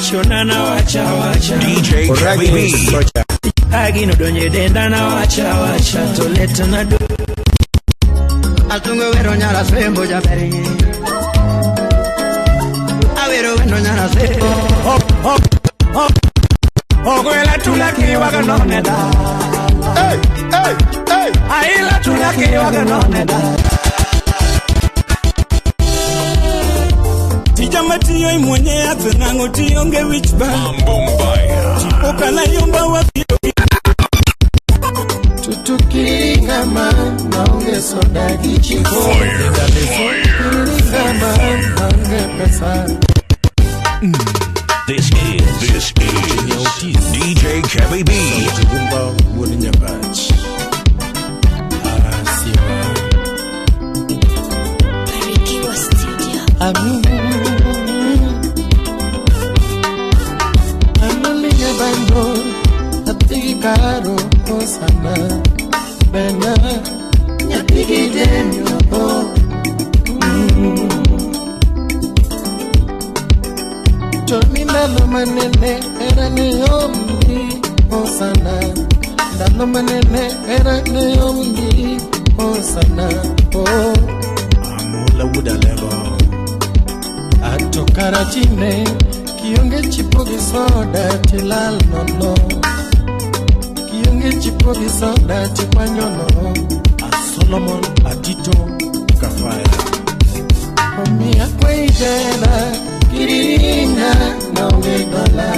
wachona na wacha DJ Kevin B Agino donye denda na wacha Toleta na do Atungo vero nyara sembo jaberi Avero veno nyara sembo Ogoela tulaki waga noneda Hey, hey, hey Aila tulaki waga noneda Tijamatiyo imwenye atenango tiyonge wichba Chipoka na yomba wapio Tutukiringa man Naunge soda gichiko Tutukiringa man Naunge pesa This is DJ Kevin B Tugumba Wuninya Batch Arasiwa Barikiwa Studio Amulinga bando Atigi karo Osana Bena Nyatigi denyo Toni nalo manene Era neyomi Osana Nalo manene Era neyomi Osana Amula wuda lebo Atokara chine Kionge chipogi soda Tilal nono Kionge chipogi soda Tipanyono Solomon Adito Kafaya Omi akwe idela Kiriringa Naunge dola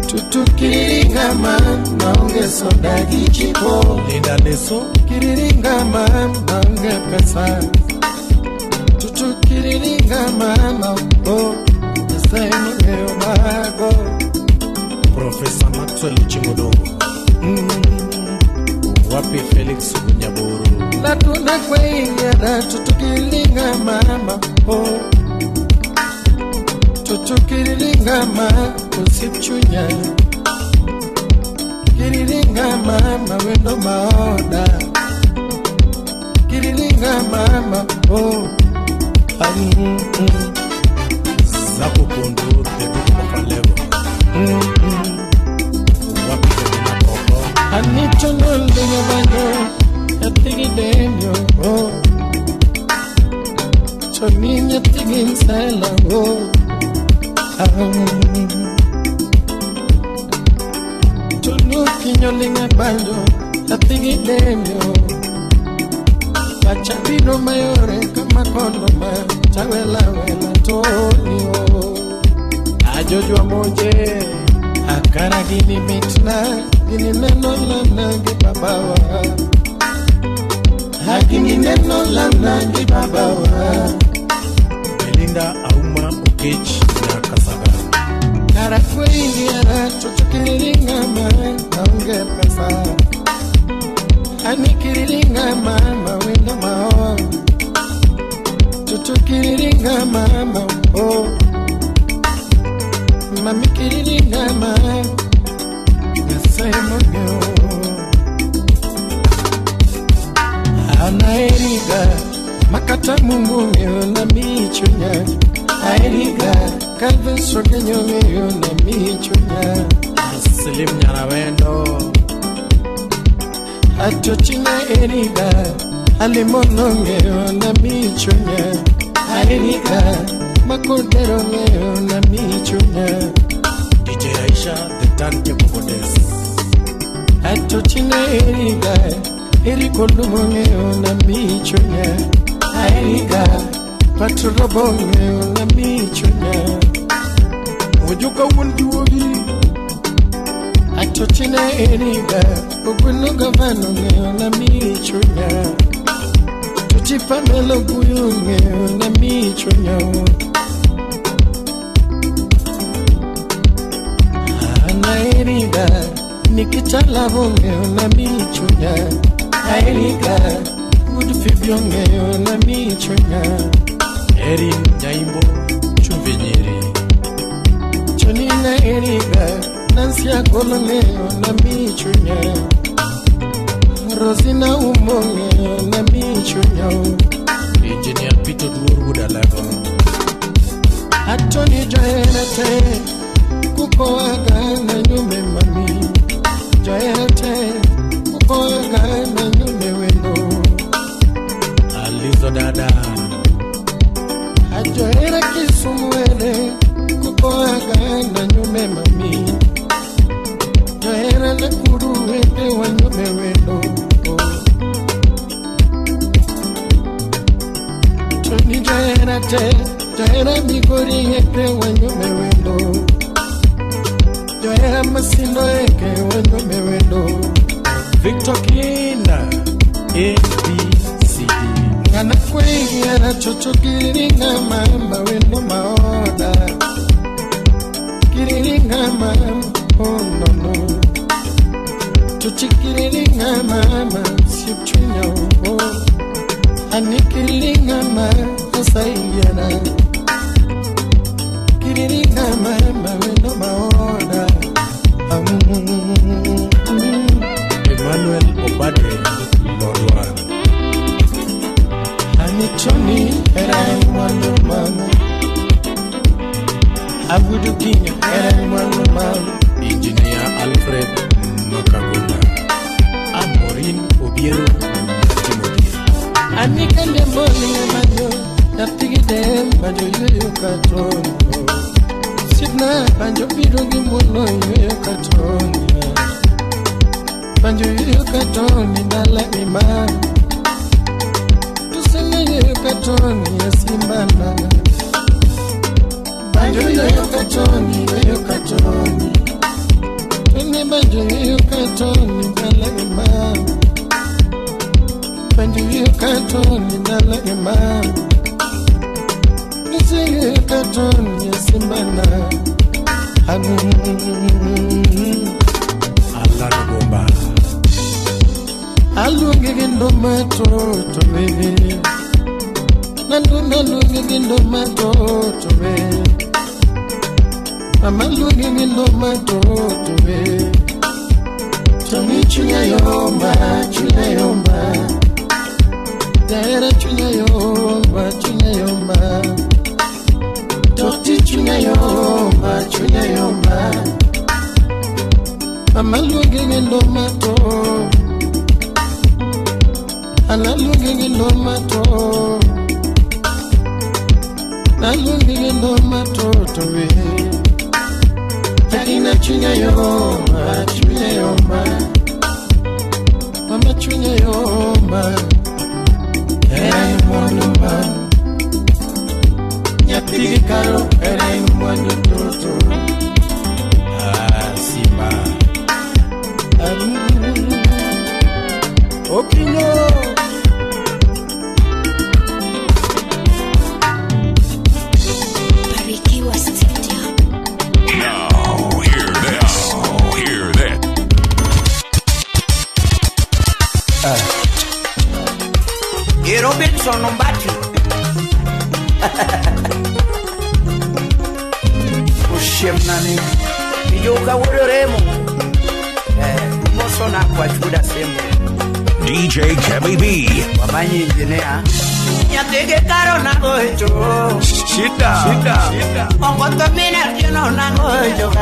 Tutu kiriringa man Naunge soda gichipo Linda leso Kiriringa man Naunge pesa Tutu kiriringa man Oh Same girl mago Professor Maxwell Chimodongo Wapi Felix Nyaburu Natuna kwenye na tutukilinga mama Oh Tutukilinga mama Kusipchunya Kirilinga mama Wendo maoda Kirilinga mama Oh Zapo Pondo Debu Mokalevo Wapi Kevina Poko Anito no linga bando Yatigi denyo Choni yatigi nsela Tunu kinyo linga bando Yatigi denyo Pachabino mayore kama kondoma Chawela wela tonio Ajojwa moje Akara gini mitna Gini neno lana gibabawa Gini neno lana gibabawa Belinda Auma Ukich na Kasaga Kara kwe indiara Tutukiringa man Naunge pesa Anikiriringa mama Wenda mao Tutukiringa mama Oh Mami kiriringa mama Nasema nyo Anaeriga Makata mungu nyo na michunya Aeriga Kalve soge nyo na michunya Slim Nyarawendo Atochina eriga Alimono nyo na michunya Aeriga Makodero nyo na michunya DJ Aisha the Tante Bogodes Atochina eriga Eriko lumonyo na michunya Aeriga Patrobonyo na michunya Ojuka wundi wogi Atochina eriga Ogunuga vano nyo na michunya Tuchipamelo guyu nyo na michunya Anaeriga Nikitala bonyo na michunya Aeriga Udufibionyo na michunya Erin Nyaimbo Chuvinyiri Chonina eriga Nansia kolonyo na michunya Rosina umonyo na michunya Engineer Peter Duor Woodalego Atoni joerete kukoaga na nyume mami joerete kukoaga na nyume wendo Alizo dada ajoera kisumwele kukoaga na nyume mami joera na kuruwete wa nyume wendo Toni joerete Joera migori eke wanyume wendo Joera masindo eke wanyume wendo Victor Kinda ABCD Ngana kwengi ana chocho kiriringa mamba wendo maoda Kiriringa mamba oh no no Chuchi kiriringa mamba siuchunya oh Ani kiriringa mamba sayana Kiriringa mamba wendo maoda Emmanuel Obade Lodwa Anichoni era mwano mama Abudu King era mwano mama Engineer Alfred Makagunda Amorin Obiero Timothy Anika ndemboli manyo Napigidem banjo yoyo katono Sidna banjo birogi mono yoyo katono Banjo yoyo katono ndala ima Tuseme yoyo katono ya simbana Banjo yoyo katono Tune banjo yoyo katono ndala ima Banjo yoyo katono ndala ima Nisiye katoni ya simbana Allah nagomba Alungi gindo matoto we Nalungi gindo matoto we Mama lungi gindo matoto we Toni chunya yomba Daera chunya yomba Toti chunya yomba Mama lungi gindo mato Ana lungi gindo mato Na lungi gindo mato towe Takina chunya yomba Mama chunya yomba Hey mwandumba Nyapigi karo Hey mwandutoto Simba Opino Barikiwa Studio. Now hear that. Robinson Ombati Ushemnani Yuka Wuremo Mosona kwa chuda semu DJ Kevin B. Wamanyi engineer Nyatege karo na gojo Shida Ongoto mina kino na gojo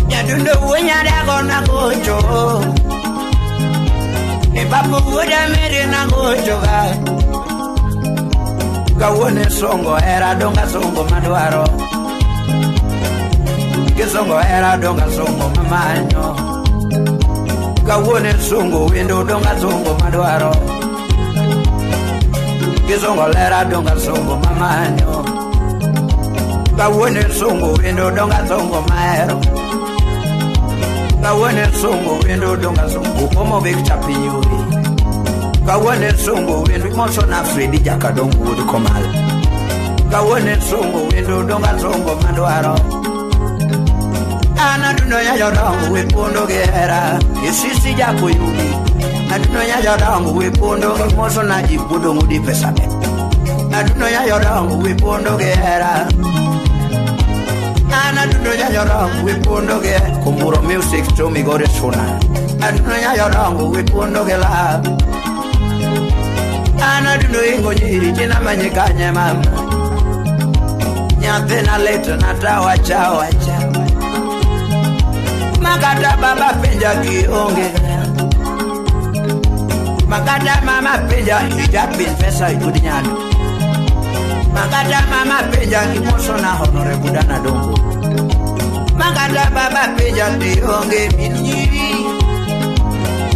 Nyadunde uwenya dago na gojo Babu woda mere na gojo Gawone songo era donga songo madwaro Gesongo era donga songo mamanyo Gawone songo wendo donga songo madwaro Gesongo era donga songo mamanyo Gawone songo wendo donga songo maero Gawone songo wendo donga songo Komo vekta piyuri Gawone songo wendo Moso na Fredi Jakadongo wudu komal Gawone songo wendo donga songo madwaro Ana duno ya yorongo wepondo gera Isisi jako yudi Aduno ya yorongo wepondo Moso na jibudo ngudi pesabe Aduno ya yorongo wepondo gera Ana duno ya yorongo wepondo ge Kumburo music to mi gore suna Aduno ya yorongo wepondo ge la Ana duno ingo nyiri jina manyekanye mama nyathina lit nata wacha makata baba penja kionge makata mama penja ijapin pesa ikudi nyalo makata mama penja kimoso na honorable Dana Dongo makata baba penja kionge minyi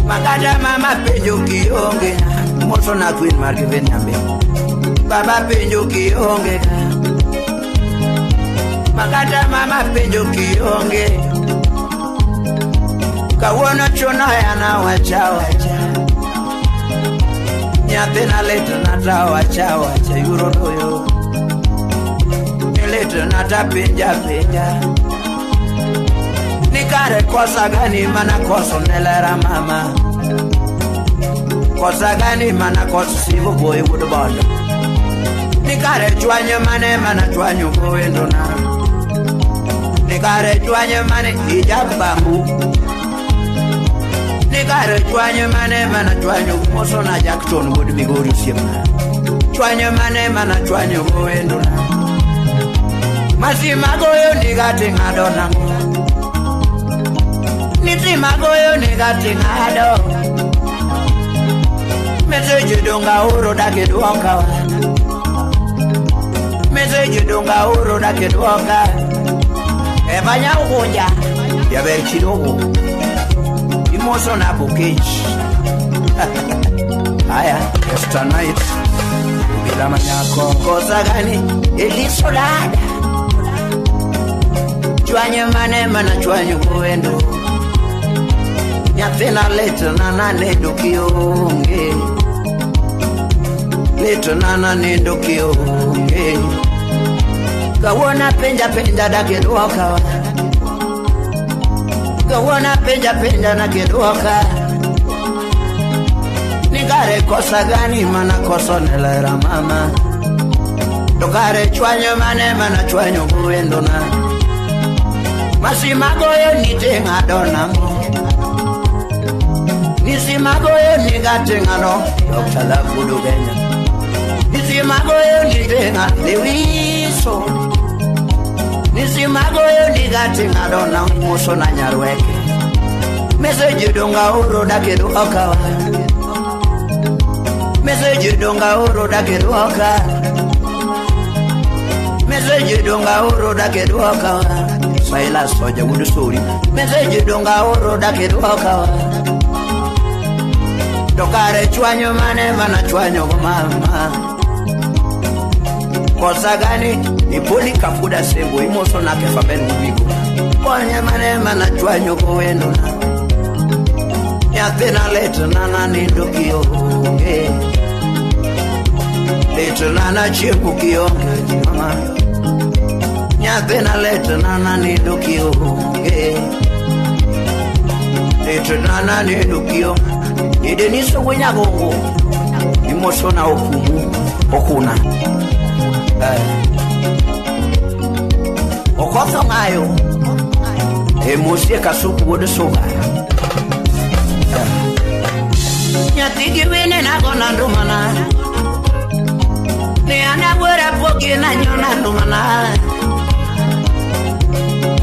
makata mama penjo kionge kimoso na Queen Margaret Nyambe baba penjo kionge makata mama penjo kionge kawono chona yana wacha nyathina leto nata wacha yurodoyo leto nata penja nikare kosa gani mana koso nelera mama kosa gani mana koso sivo boy would bondo nikare chwanyo mane mana chwanyo boendo na nikare chwanyo mane ijabambu nikare chwanyo mane mana chwanyo moso na Jackson would be go to siema chwanyo mane mana chwanyo boendo na masima goyo nigate ngadona nitima goyo nigate ngado message donga uro dake duoka message donga uro dake duoka ebanya ugonja ya berchirogo imoso na bukage aya esta night bila manyako kosa gani elisolada chwanyo mane mana chwanyo kuendo nyathina leto nana nendo kionge leto nana nendo kionge kawona penja dake duoka kawona penja na keduoka nigare kosa gani mana koso nelera mama dokare chwanyo mane mana chwanyo kuendo na masimagoyo nitenga donamo nisimagoyo nigatengano Dr. Labudu Benya nisimagoyo nitenga lewiso nisimagoyo nigatengano na muso na nyarweke message donga uro dake duoka message donga uro dake duoka message donga uro dake duoka Saila soja wudu suri message donga uro dake duoka dokare chwanyo mane mana chwanyo mama kosa gani ipoli kafuda sembo imoso na kefabeni kubigo konya mane mana chwanyo kuendo na nyathina leto nana nindo kionge leto nana chiemu kionge mama nyathina leto nana nindo kionge leto nana nindo kionge ideniso wenya gongo imoso na okumu okuna okoso ngayo emosie kasuku wodo soba nyatigi wene na gona ndumana ne ana gwera poke na nyona ndumana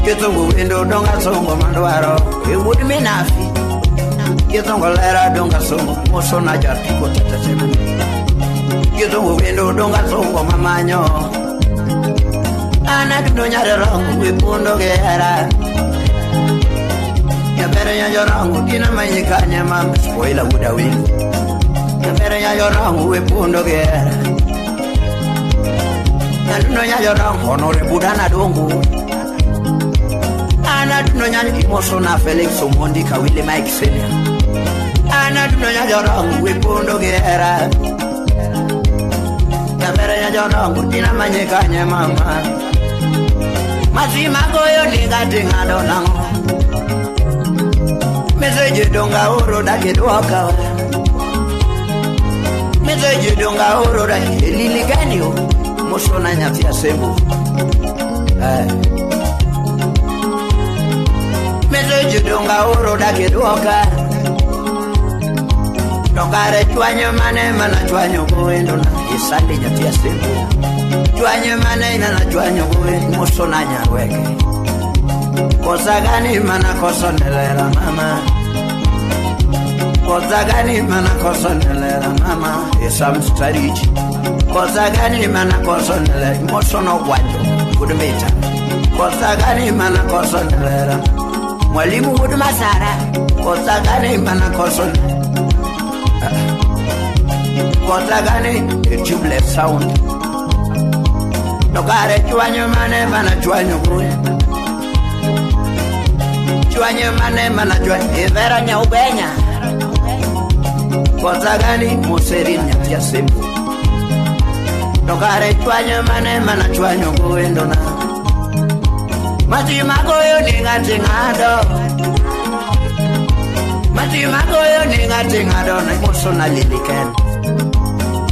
ketongo wendo donga songo mandwaro e would menafi ketongo lera donga songo moso na jatiko tatatema ketongo wendo donga songo mamanyo ana duno nyare rongo wepundo gera ya bere ya yorango dina manyikanya mama spoiler wuda wino ya bere ya yorango wepundo gera ya duno ya yorango honorable Dana Dongo ana duno nyani kimoso na Felix Omondi Kawile Mike Senior ana duno ya yorango wepundo gera ya bere ya yorango dina manyikanya mama mazima goyo nigate ngado nango message donga uro dake duoka message donga uro dake lili ganyo moso na nyafia sembo message donga uro dake duoka dongare chwanyo mane mana chwanyo kuendo na isande nyafia sembo Chwanyo manena na chwanyo kuwe musona nyarweke. Kosa gani mana kosa nelera mama. Kosa gani mana kosa nelera mama. Esam stariji. Kosa gani mana kosa nelera musona wanjo kudumeta. Kosa gani mana kosa nelera. Mwalimu huduma Sara. Kosa gani mana kosa nelera. Kosa gani tubeless sound. Nokare chwanyo mane mana chwanyo kuwe. Chwanyo mane mana chwanyo Evera nyaubenya. Kosa gani Moserin nyatia simbu. Nokare chwanyo mane mana chwanyo kuwe ndona. Mati magoyo ni ngati ngado. Mati magoyo ni ngati ngado na moso na liliken.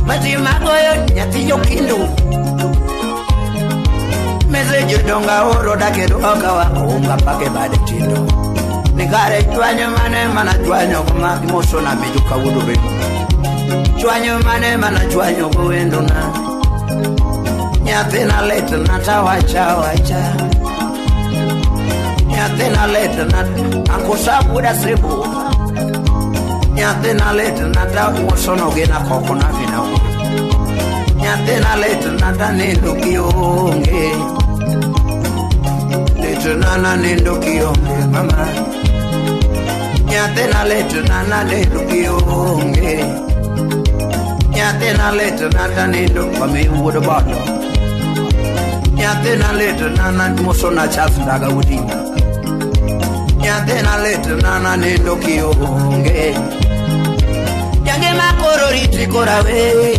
Mati magoyo nyati yokindu. Meze donga oro dakedo okawa unga pake bade tindo. Nikare chwanyo mane mana chwanyo kuma moso na mejuka wudu. Chwanyo mane mana chwanyo kuendo na. Nyate na leta na tawacha wacha. Nyate na leta na ankosabu da sribu. Nyate na leta na ta moso no gena koko na vina u. Nyate na leta na ta nendo kionge. Leta na nendo kionge mama. Nyate na leta na nendo kionge. Nyate na leta na ta nendo kame uwodo bado. Nyate na leta na moso na chasu daga udinga. Nyate na leta na nendo kionge. Yange makororiti korawe.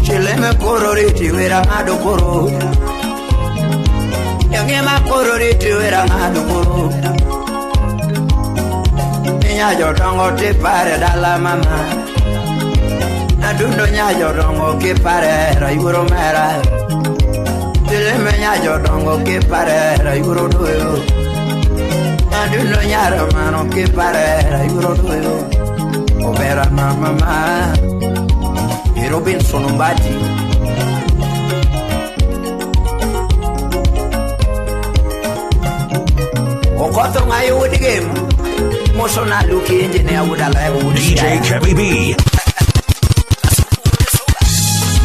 Chileme kororiti wera ngado koro. Yange makororiti wera ngado koro. Nyajo dongo te pare dala mama. Nadundo nyajo dongo ke pare rayuro mera. Chileme nyajo dongo ke pare rayuro doyo. Nadundo nyaro mano ke pare rayuro doyo. Overa mama. Robinson Umbati. Okoto ngayo with the game. Mosona Luki engineer would allow DJ Kevin B.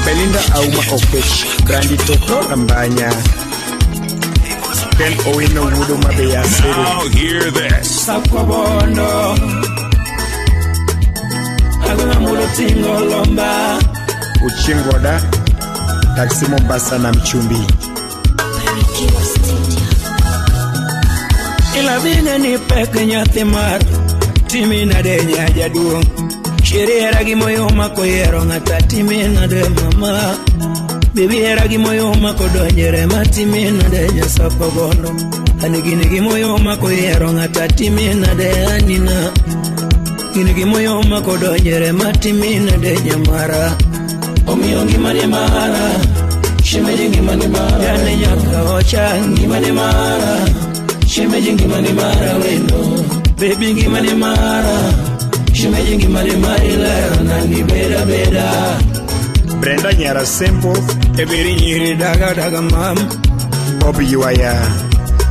Belinda Auma Okesh, Brandy Toto Rambanya. Then Owino Wudu Mabea City. Now hear this. Sakwabondo Aguna Murutingo Lomba Uchingwada Taxi Mombasa na Mchumbi. Barikiwa Studio. Ila vine ni peke nyate mar Timi na de nyaja duong Shiri eragi moyo mako yero ngata timi na de mama Bibi eragi moyo mako donjere matimi na de nyasapa bondo Anigini moyo mako yero ngata timi na de anina Gini moyo mako donjere matimi na de nyamara Omiyongi mani mara Shemeji ngimani mara Yane nyaka ocha ngimani mara Shemeji ngimani mara wendo Baby ngimani mara Shemeji ngimani mara Nani beda beda Brenda Nyara Sempo Ebiri nyiri daga daga mam Bobby Yuaya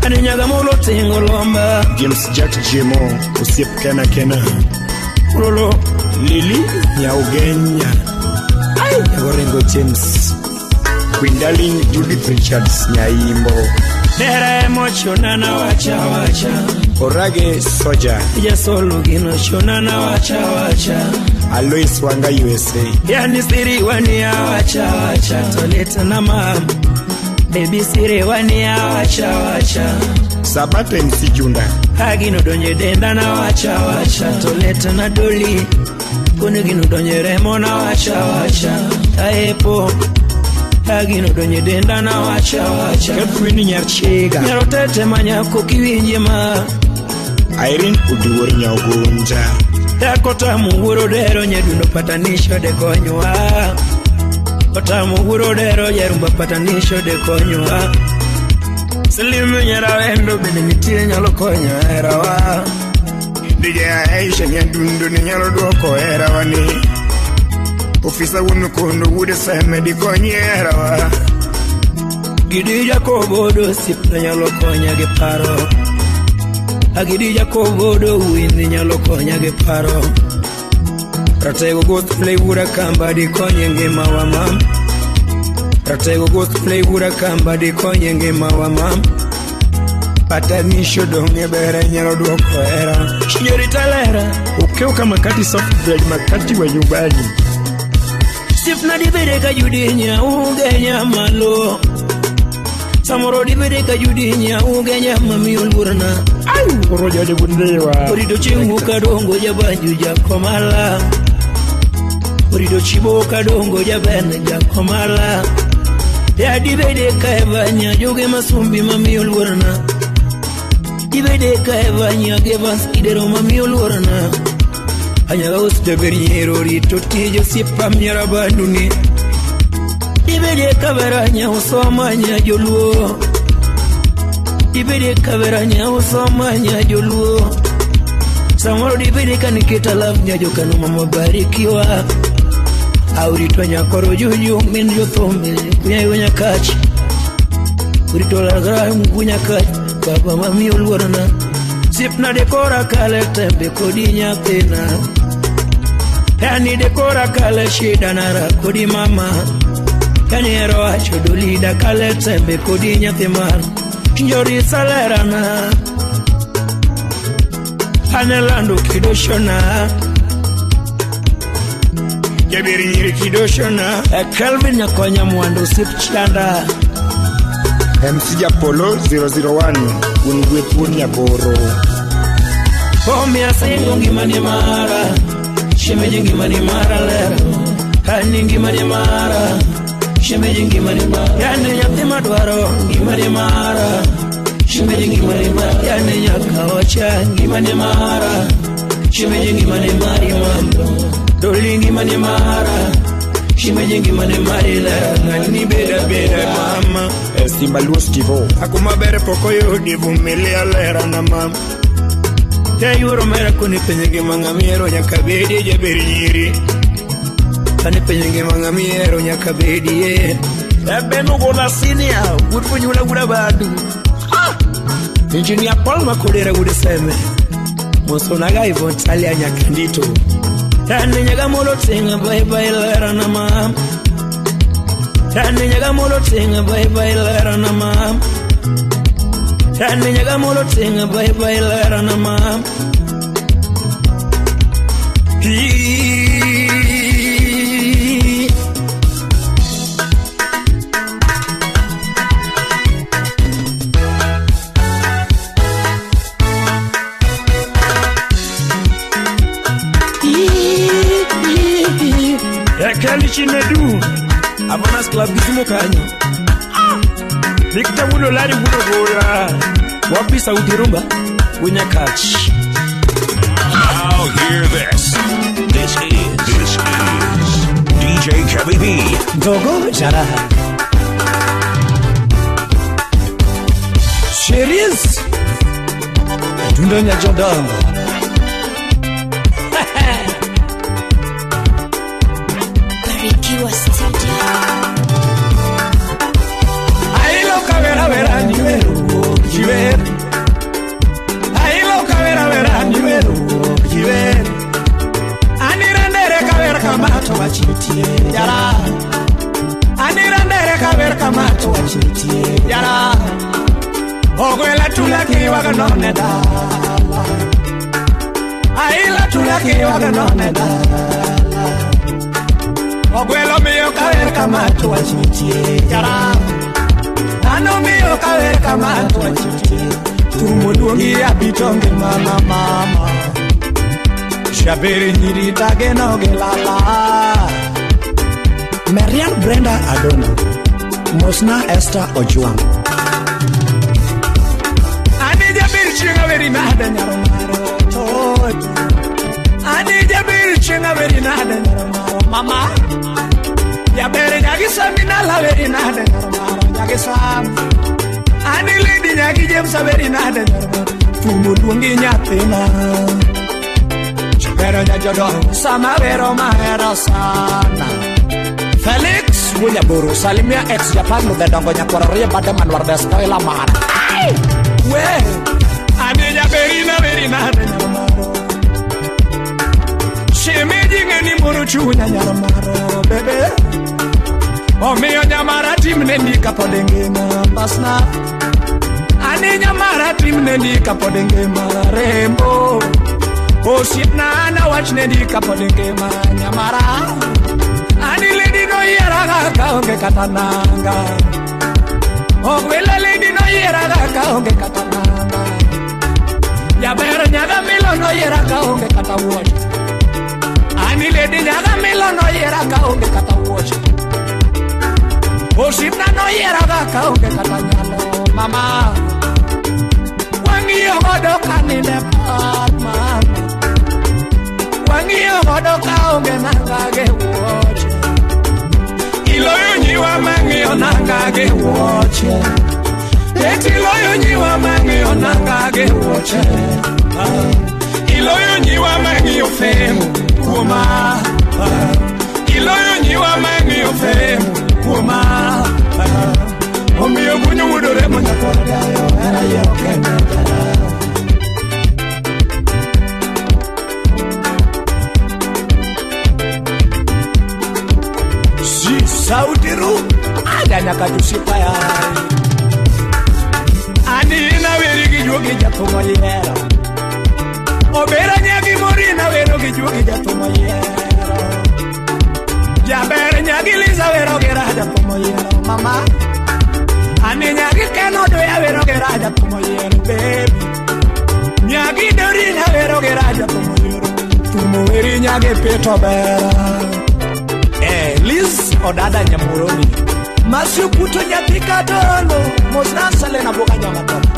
Ani nyaga molo tingo lomba James Jack Jemo Usiep Kena Kena Ulolo Lili Nyaugenya Nyagorengo James Queen Darling Judith Richards Nyaimbo Nera emochonana wacha wacha Orage Soja Ija solo gino shonana wacha wacha Alois Wanga USA Yani siri wania wacha wacha Toleta na mama Baby siri wania wacha wacha Sabato MC Junda Hagino donye denda na wacha wacha Toleta na doli Kuni gino donye remo na wacha wacha Aepo Hagino donye denda na wacha wacha Catherine Nyarchega Nyarotete manyako kiwinje ma Irene Uduwar Nyaugunja Dakota muhuro dero nyedundo patanisho de konywa Kota muhuro dero yerumba patanisho de konywa Silimu nyara wendo bini mitie nyalo konywa erawa Dija Aisha Nyadundo ni nyalo doko erawani Ofisa wumukundu wude seme di konyera wa Gidi Jacobo do sip na nyalo konya ge paro Agidi Jacobo do win nyalo konya ge paro Ratego goth play wura kamba di konye ngima wa mam Ratego goth play wura kamba di konye ngima wa mam Pata nisho donge bere nyalo duoko era Shinyori talera Ukeuka makati soft bread makati wa nyumbani Sipna di bere ka judinya ugenya malo Samoro di bere ka judinya ugenya mami ulburna Ayu roja de bundewa Orido chingu kadongo jabanju jakomala Orido chibo kadongo jabana jakomala Ya di bere ka evanya joge masumbi mami ulburna Di bere ka evanya gebas idero mami ulburna Anyaga uste beriero rito tijo sipa mnyara banduni Ibede kaberanya usomanya joluo Ibede kaberanya usomanya joluo Samoro dibede kanikita labnya jokanu mamabarikiwa Aurito nyakoro juju minjo thombe kunya yonya kachi Urito lagra mkunya kachi Baba mami ulwarana Sipna dekora kale tembe kodinya tena Yani dekora kale shida nara kodi mama Yani ero acho dolida kale tembe kodi nyathimar Njori salerana Anelando kidoshona Jabiri nyiri kidoshona Kelvin nyakonya mwando sipchanda MC Japolo 001 Unwe punya boro Pomi asengo ngimani mara Shemeji ngimani mara lera Hani ngimani mara Shemeji ngimani mara Yani nyathima dwaro ngimani mara Shemeji ngimani mara Yani nyakaocha ngimani mara Shemeji ngimani mari mambo Doli ngimani mara Shemeji ngimani mari lera Hani beda mama Simba Luos Tivo Akuma bere poko yodi vumilia lera na mama Ya yuro mera kuni penyenge mangamiero nyakabedi jaberi nyiri Kani penyenge mangamiero nyakabedi ye Ebenu gola sinia Gudfu nyula guda badu Engineer Paul makodera gude seme Mosonaga Ivon Talia nyakandito Tane nyaga molo tenga bye bye lera na mama Tane nyaga molo tenga bye bye lera na mama Tane nyaga molo tenga bye bye lera na mama Ekali chinedu Avanas club gizimo kanyo Nikita wulo lari wulo gola Wapi sauti rumba Winya catch Now hear this. This is DJ Kevin B. Dogo jaraha Cherise Tundonya Jordan Barikiwa Studio. Ailo kavera vera nimeru jiver Ailo kavera vera nimeru jiver Anirandere kavera kamato wachitie yara Anirandere kavera kamato wachitie yara Ogwela tulaki waganone da Aila tulaki waganone da Ogwelo miyo kavera kamato wachitie yara Ano miyo kavera kamato wachitie Tumo duongi abitonge mama Shabere nyiri tage no gelala Marian Brenda Adono Mosna Esther Ojuang Ani jabir chinga veri nada nyaromaro Ani jabir chinga veri nada nyaromaro Mama Jabere nyagi samina la veri nada nyaromaro Nyagi sam Ani lady nyagi jem sa veri nada nyaromaro Tumu duongi nyatina Pero ya jodongo sama vero mahero sana. Felix Munyaburu salimia ex Japan lo bedongo nyakwararia bade manwar desko ila mara. We aninya berina nyamaro. Shemeji ngeni muru chunya nyamaro bebe. Omiyo nyamara timne ndika podengema basna. Ani nyamara timne ndika podengema rembo. Osipna na watchne ndika podengema nyamara. Ani lady no yeraga kaonge katananga. Ogwela lady no yeraga kaonge katananga. Yabera nyaga milo no yeraga kaonge katawatch. Ani lady nyaga milo no yeraga kaonge katawatch. Osipna no yeraga kaonge katanyalo mama. Wangiyo godo kanine mama. Wangiyo godo kaonge nangage watch. Iloyo nyiwa mangiyo nangage watch. Eti loyo nyiwa mangiyo nangage watch. Iloyo nyiwa mangiyo femu kuma. Iloyo nyiwa mangiyo femu kuma. Omiyo bunyu udore mwenye kwa dayo era yo kemedara. Si sautiru adanya kajusipa ya. Ani na weri gijugi jatumo yera. Obera nyagi mori na wero gijugi jatumo yera. Jabere nyagi liza wero gera jatumo yera mama. Ani nyagi keno do ya wero gera jatumo yera baby. Nyagi dori na wero gera jatumo yera. Tumo weri nyagi peto bera. Liz odada nyamuroni. Masio puto nyapika dolo. Mosna sale na boka nyamatoma.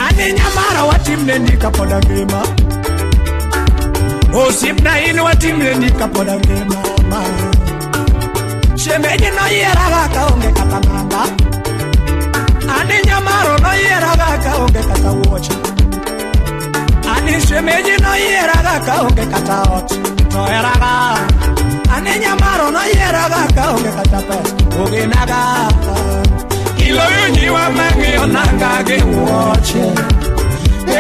Ani nyamara watimne ndika poda ngema. Osipna inu watimne ndika poda ngema. Shemeji no yeraga kaonge katanamba. Ani nyamaro no yeraga kaonge katawocha. Ani shemeji no yeraga kaonge kataot. No yeraga. Ani nyamaro no yeraga kaonge katapes. Uge naga. Iloyo nyiwa mangi onangage watche.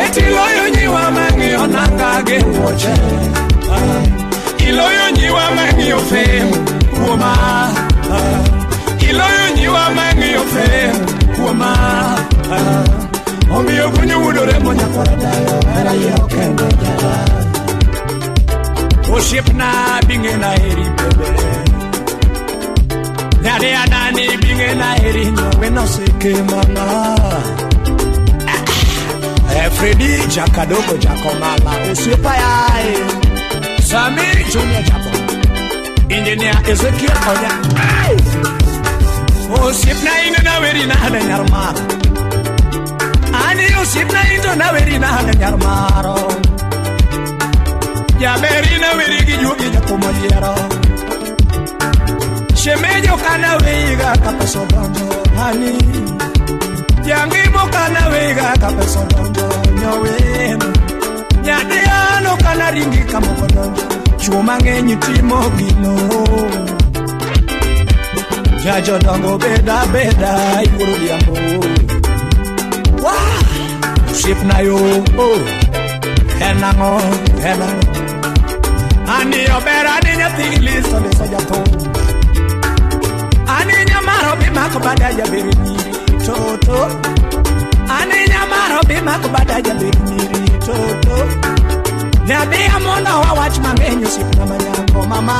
Eti loyo nyiwa mangi onangage watche. Iloyo nyiwa mangi ofemu kuma. Iloyo nyiwa mangi ofemu kuma. Omiyo bunyu udore mwenye kwa dayo era yo kemedara. Oshipna binge na eri bebe. Nyade anani binge na eri nyowe no seke mama. Freddy Jakadogo Jakomala Osipa yae. Sami Junior Jako. Engineer Ezekiel Onya. Osipna inu na weri na hana nyarmaro. Ani osipna inu na weri na hana nyarmaro. Jaberi na weri gijugi jakumo yero. Shemejo kana weiga kapeso donjo hani. Yangimo kana weiga kapeso donjo nyowen. Nyadeano kana ringi kamoko donjo. Chuma ngenyi timo gino. Jajo dongo beda beda iguru diambo. Wow, ship na yo. Henango. Ani obera ni nyati liso de sojato. Ani nyamaro bimako badaja biriniri toto. Ani nyamaro bimako badaja biriniri toto. Nyabi amona wa watch mangenyo sipna manyango mama.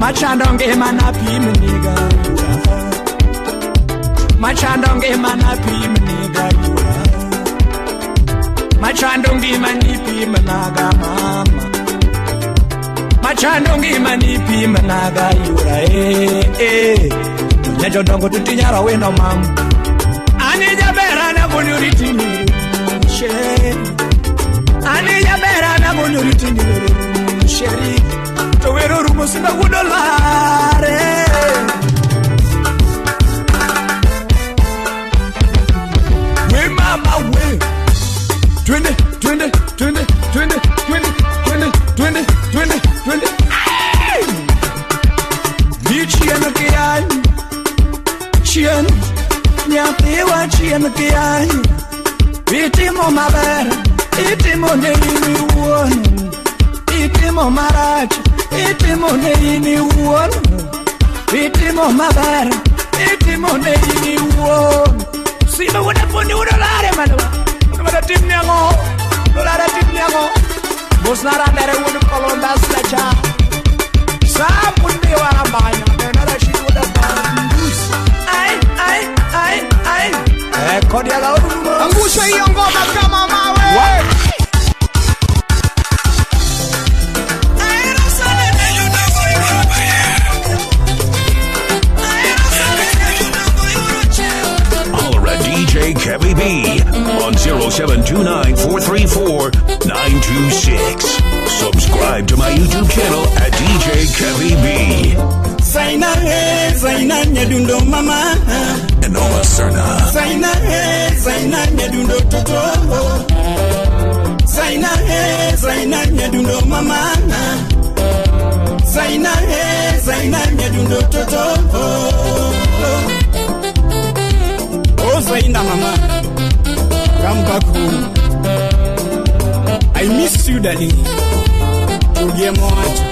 Machandonge mana pimniga yura. Machandonge mana pimniga yura. Machandonge manipi managa mama. Machandonge manipi managa yura Nyajo dongo tutinyara weno mamu. Ani jabera na kunyuriti niru sheri. Ani jabera na kunyuriti niru sheri. Towero rumo sina kudolare. Itimo maber, itimo ne ini wuon. Itimo marach, itimo ne ini wuon. Itimo maber, itimo ne ini wuon. Sima wada poni wada lare manwa. Wada timni ango, lare timni ango. Bosnara dere wada kolonda slacha. Sa pundi wara banya, nara shi wada banya. Ai. Kodia la oru. Angusha hiyo ngoma kama mawe. Holla DJ Kevin B on 0729-434-926. Subscribe to my YouTube channel at DJ Kevin B. Zaina nyadundo mama. Enoma Serna. Zaina nyadundo toto. Zaina nyadundo mama. Zaina nyadundo toto. Oh Zaina mama, come back home. I miss you, darling. Ugie moacho.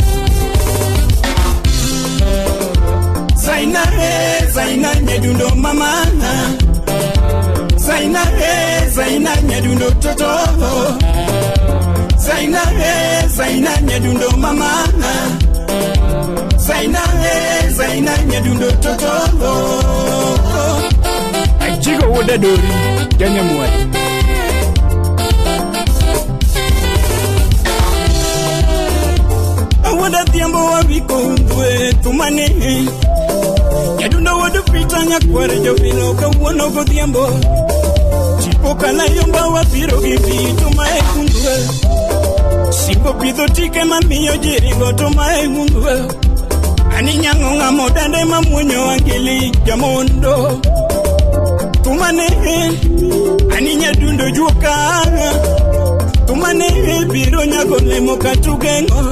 Zaina nyadundo mama. Zaina nyadundo toto. Zaina nyadundo mama. Zaina nyadundo toto. Ajigo woda dori Kenya mwai. Woda tiambo wabiko undwe tumane. Yadundo woda pita nyakware jovino kawono godhiambo. Chipo kala yomba wapiro gibi tumae kundwe. Simbo pidho tike mamiyo jirigo tumae kundwe. Ani nyango ngamo dande mamunyo angeli jamondo. Tumane ani nyadundo juoka. Tumane biro nyago lemo katugengo.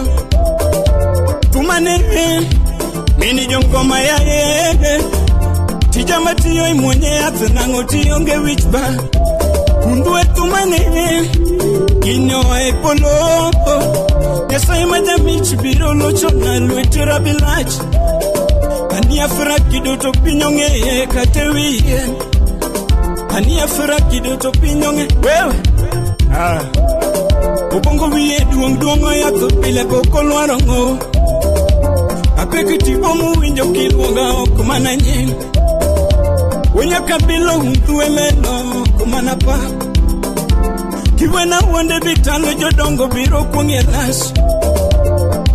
Tumane mini jongo mayaye. Tijama tiyo imonye atenango tiyonge wichba. Kundwe tumane inyo epolo. Yesa imaja mich biro locho na luetira bilach. Ani afra kido to pinyonge katewiye. Ani afra kido to pinyonge wewe. Ubongo wiye duong ya kupile kokolwarongo. Apekiti bomu winjo kilwonga okumana nying. Wenya kabilo huntuwe meno kumana pa. Kiwena wonde bitalo jodongo biro kwonge las.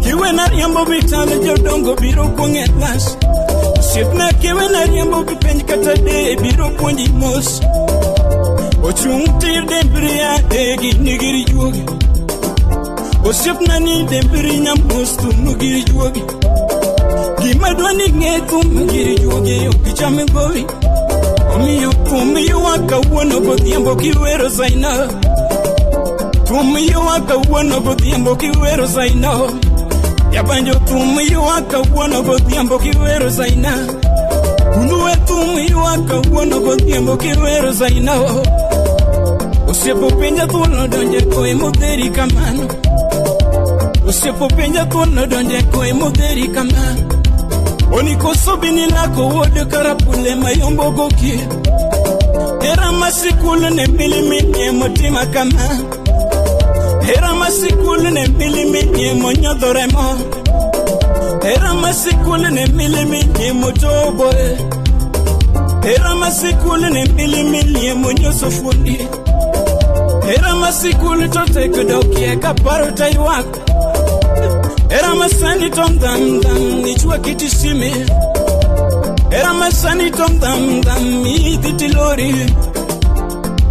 Kiwena riambo bitalo jodongo biro kwonge las. Sipna kiwena riambo bipenj katade biro kwonji mos. Ochung tir dembria egi nigiri juogi. Osipna ni dembri nyamos tu nugiri juogi. Gimadwani ngetum nugiri juogi okichame govi. Omiyo waka wono godhiambo kiwero Zaina. Tumiyo waka wono godhiambo kiwero Zaina. Yabanjo tumiyo waka wono godhiambo kiwero Zaina. Unue tumiyo waka wono godhiambo kiwero Zaina. Osiepo penja thuolo donje koe modheri kamano. Osiepo penja thuolo donje koe modheri kamano. Onikoso binilako wode karapule mayombo goki. Era masikulu ne milimini motima kama. Era masikulu ne milimini monyodoremo. Era masikulu ne milimini motoboe. Era masikulu ne milimini monyosofundi. Era masikulu tote kudokie kaparo taiwako. Era masani tom dam dam nichua kitishime. Era masani tom dam dam iditilori.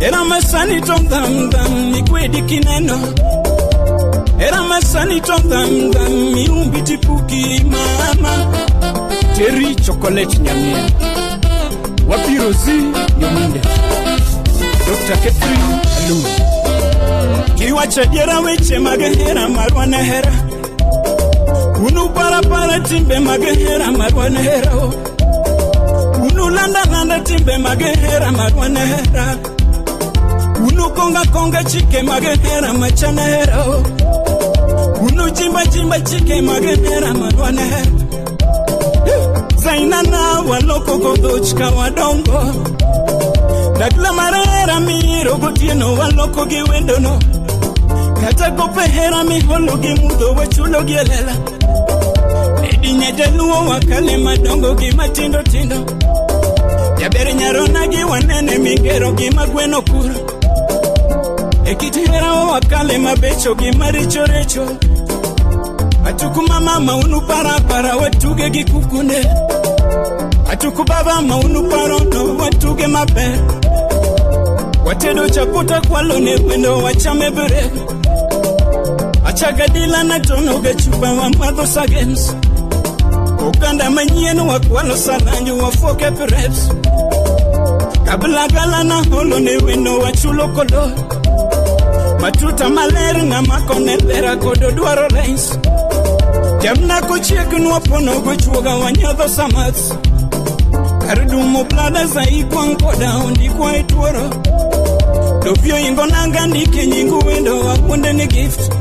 Era masani tom dam dam nikwedi kineno. Era masani tom dam dam miumbiti puki mama. Terry chocolate nyamia. Wapirozi yominde. Dr. Catherine Alou. Kiwacha diera weche magahera marwana hera. Unu para timbe magahera marwana hera. Unu landa timbe magahera marwana hera. Unu konga chike magahera machana hera. Unu jimba chike magahera marwana hera. Zainana waloko kodochka wadongo. Dagla marera miro gotieno waloko giwendono. Kata kopehera mi holo gimudo wachulo gielela. Edi nyedeluo wakale madongo gimatindo tindo. Jabere nyarona giwanene mingero gimagweno kuro. Ekitihera wakale mabecho gimaricho recho. Atukuma mama unu para watuge gikukune. Atukubaba maunu parono watuge mabe. Watedo chakuta kwa lone wendo wachame bere. Achagadila na tono gechupa wa madho sagens. Ukanda manyenu wa kwalo salanyo wa foke pereps. Kabla gala na holo ne wendo wachulo kolo. Matuta maleri na makone lera kodo duaro lens. Jamna kuchieku nuapono gochuoga wanyadho samats. Karudumo plada za ikuankoda undi kwa ituoro. Dovyo ingo nangandi kenyingu wendo wakunde ni gift.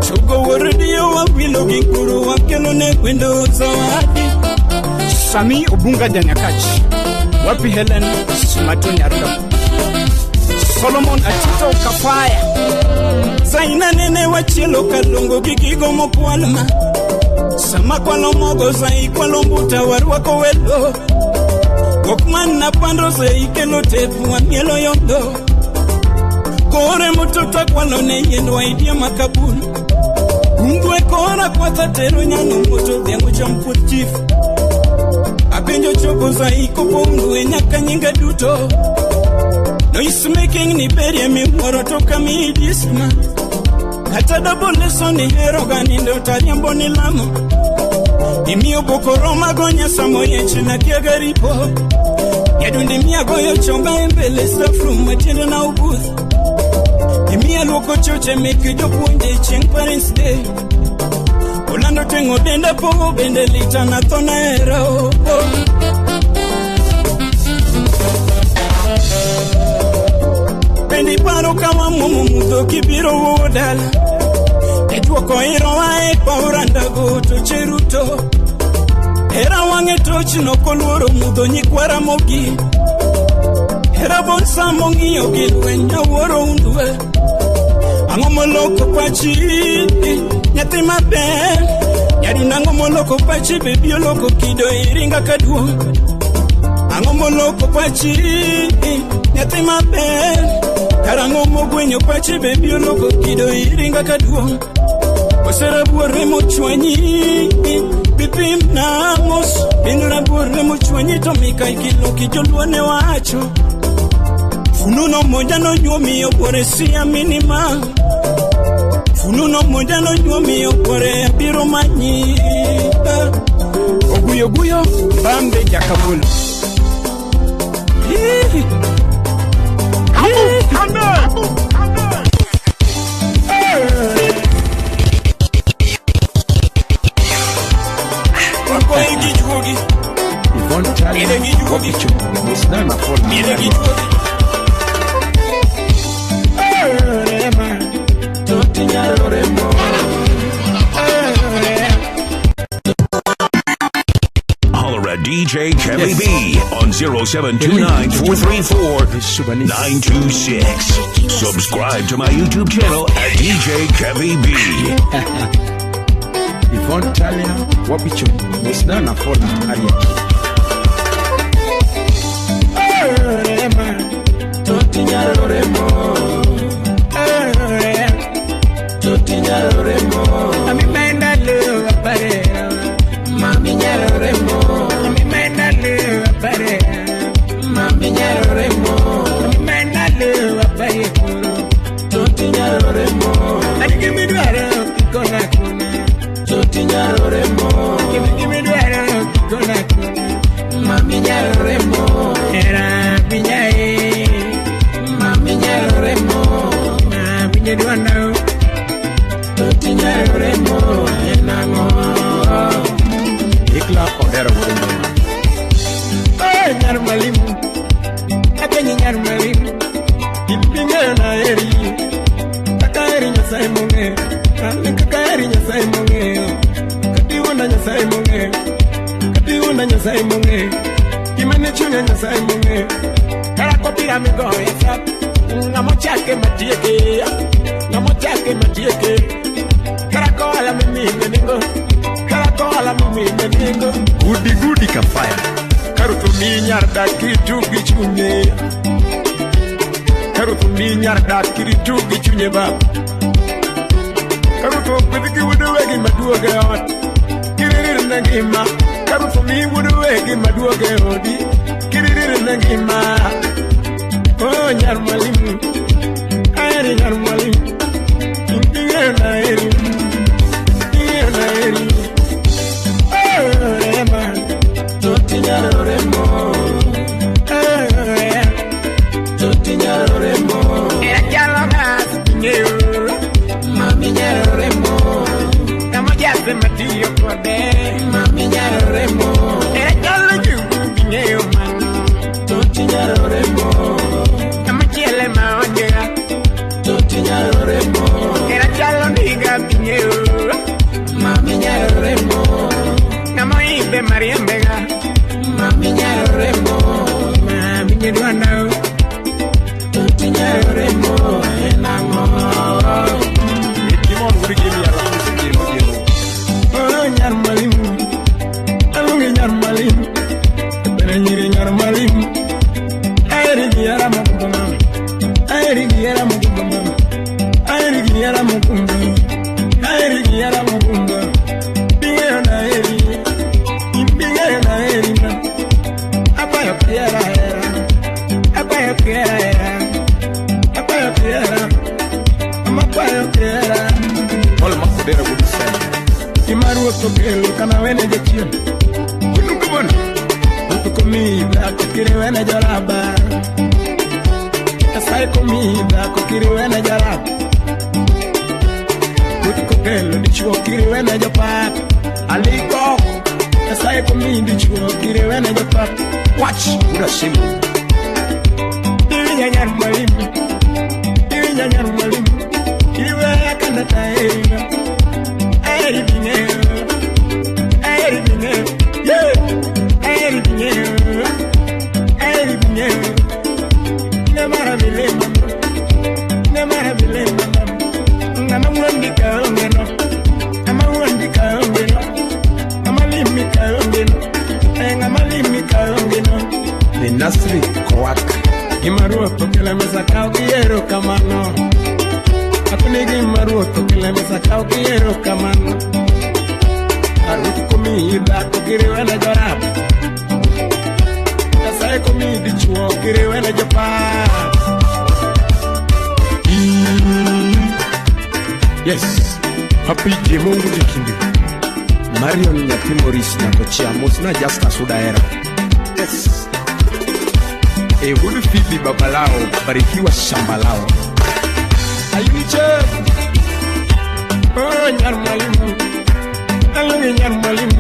Chugo woridio wa wilo ginkuru wa kelo ne wendo zawadi. Sami Obunga Danyakachi. Wapi Helen Sumatoni Aruka. Solomon Atito Kafaya. Zaina nene wachilo kalungo gigigo mokwalma. Sama kwa lomogo zai kwa lombuta waruako welo. Wokman na pandro zai kelo tepu wa mielo yondo. Kore mutota kwa lone yendo wa idia makabuni. Ungwe kora kwa tatero nyano moto dengu champut chief. Apenjo choko zai kopo ungwe nyaka nyinga duto. Noise making ni beria mi moro toka mi idisma. Hata double lesson ni hero gani ndo tariambo ni lamo. Imio boko roma gonya samoye china kia garipo. Yadundi mia goyo chonga embele stafrum matiendo na ubuth. Imia loko choche meki jopunje ching Parents Day. Olando tengo denda po bende lita na thona era o. Bendi paro kama mumu mudo kibiro wodala. Edwoko iro wae pauranda go to cheruto. Era wange tochi no koloro mudo nyikwara mogi. Era bonsa mongi ogi wenya woro undwe. Angomoloko pachi nyati mabe. Yari nangomoloko pachi baby oloko kido iringa kaduo. Angomoloko pachi nyati mabe. Karango mogwenyo pachi baby oloko kido iringa kaduo. Wasera buore mochwanyi bipim namos. Inura buore mochwanyi tomika ikilo kijolwane wacho. Fununo moja no nyuomi opore siya minima. Fununo moja no nyuomi opore biro manyi. Oguyo guyo bambe jakabulu. Holler at DJ Kevin B on 0729-434-926. Subscribe to my YouTube channel at DJ Kevin B. Yvonne Talia, Wapicho, Miss Nana Fona, Aria. Duana, Totinya Remo, Enamo, Ikla Odera Wumbo. Oh, Yarmalim, Apeni Yarmalim, Ipinga Eri, Takari Simone, Kakari Simone, Katiwana Simone, Katiwana Simone, Imanichuna Simone, Karakopira Migo, Namochake Matieke, Namochake Matieke, Karakola Mimingo, Karakola Mimingo, Goody Kafaya. Karutu minyarda kitu gichunye, Karutu minyarda kitu gichunye ba, Karutu pidiki wuduwegi maduoge ot, Kiririr nangima, Karutu mi wuduwegi maduoge odi, Kiririr nangima. Oh, Yarmalim, Ayari Yarmalim, Ingena Eri, Ingena Eri. Oh, Rema, Totinya Remo, Totinya Remo. Era Yalonas, Mami Remo, Kamoyase Matio Kode, Mami Remo. Era Yalonas, Totinya Remo. Era chalo niga piñeo, mami remo, namoy de María Vega, mami remo, mami Duana, Totinya Remo, enamo. Timon Gurigili Aramu. Oh, Yarmalim, Alungi Yarmalim, Bereniri Yarmalim, Ayri Yaramukuma, Ayri Yaramukuma. Yara mukumba, Airi Yara mukumba, Binga na eri, Binga na eri na, Apaya Piera, Apaya Piera, Apaya Piera, Amapaya Piera. All Makudera would say. Imaru Tokelo, Kanawene Jachian, Kunukuman, Utukumi, Black Kiriwena Jaraba, Asai-Komi, Black Kiriwena Jaraba. Kukelo di chuo kiriwena jopat Aliko Asai Komi di chuo kiriwena jopat. Watch, Buddha Simu. Irinya Yarmalim, Irinya Yarmalim, Iriwe Kanata Erina, Eri Bineo, Eri Bineo, yeah, Eri Bineo, Eri Bineo, Nemara Bilema, Nemara Bilema. I'm a wondy girl, I'm a wondy girl, I'm a limit girl, and I'm a limit girl. The Nasri Kowak. Imaru Tokela Mesakau Kiero Kamano. Apunigi Maru Tokela Mesakau Kiero Kamano. Arukumi, that Kiriwana Jarab. As I commit the chuo Kiriwana Japan. Yes, Happy Jemongu Jikindi. Marion Yapimoris Nakochia Mosna Jasta Sudaera. Yes. E hudu fili babalao, barikiwa shambalao. Ayuniche. Oh, Yarmalim. Alungi Yarmalim.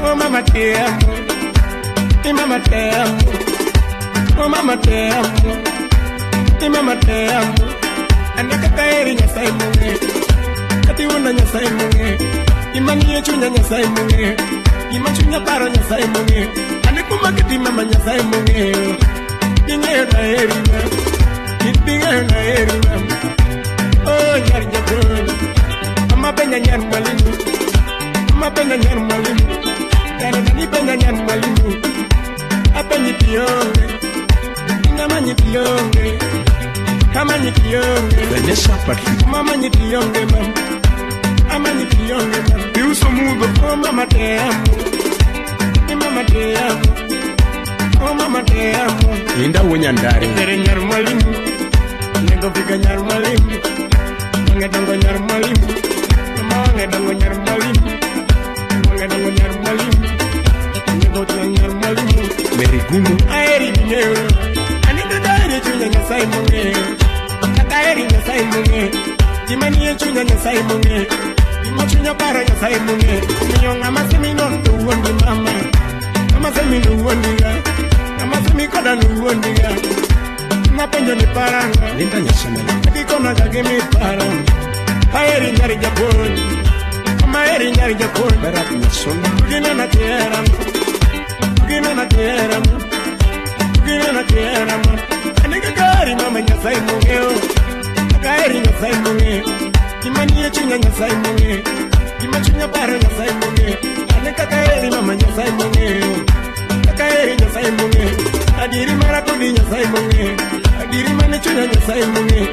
Oh, Mama te amo. Mama te amo. Oh, Mama te amo. Mama te amo. Anakataeri Nyasai Munge, Katiwana Nyasai Munge, Imani Chunya Nyasai Munge, Imachunya Paro Nyasai Munge, Anekuma Katima Nyasai Munge, Inga Erina, Ipinga Erina, Oh Yarjabun, Ama Benya Yarmalim, Ama Benya Yarmalim, Yanani Benya Yarmalim, Apeni Pionge, Inamani Pionge. Kama nyikionge Venesha Patrick Mama nyikionge mam Ama nyikionge mam Piuso Mudo Oh mama te amo Mama te amo Oh mama te amo Inda Wonyandari Tere Yarmalim Nego Vika Yarmalim Wange Dango Yarmalim Mama Wange Dango Yarmalim Wange Dango Yarmalim Nego Tere Yarmalim Merigumu Aeri Bineo Anita Dare Chunya Nyasai Munge eri Nyasaye munge Gimanie chunya Nyasaye munge Gima chunya para Nyasaye munge Miyo ngama semi non tu wondi mama Ngama semi nu wondiga Ngama semi koda nu wondiga Napenjo ni paranga Linda Nyasomela Kikona kagimi paranga Haeri nyari japoni Maeri nyari japoni Berat Nyasomela Gina na tieram Gina na tieram Gina na tieram Anika gari mama Nyasaye mungeo Gari Nyasaye munge Kimanie chunya Nyasaye munge Kima chunya para Nyasaye munge Anika gari mama Nyasaye mungeo Gari Nyasaye munge Adiri marakudi Nyasaye munge Adiri mani chunya Nyasaye munge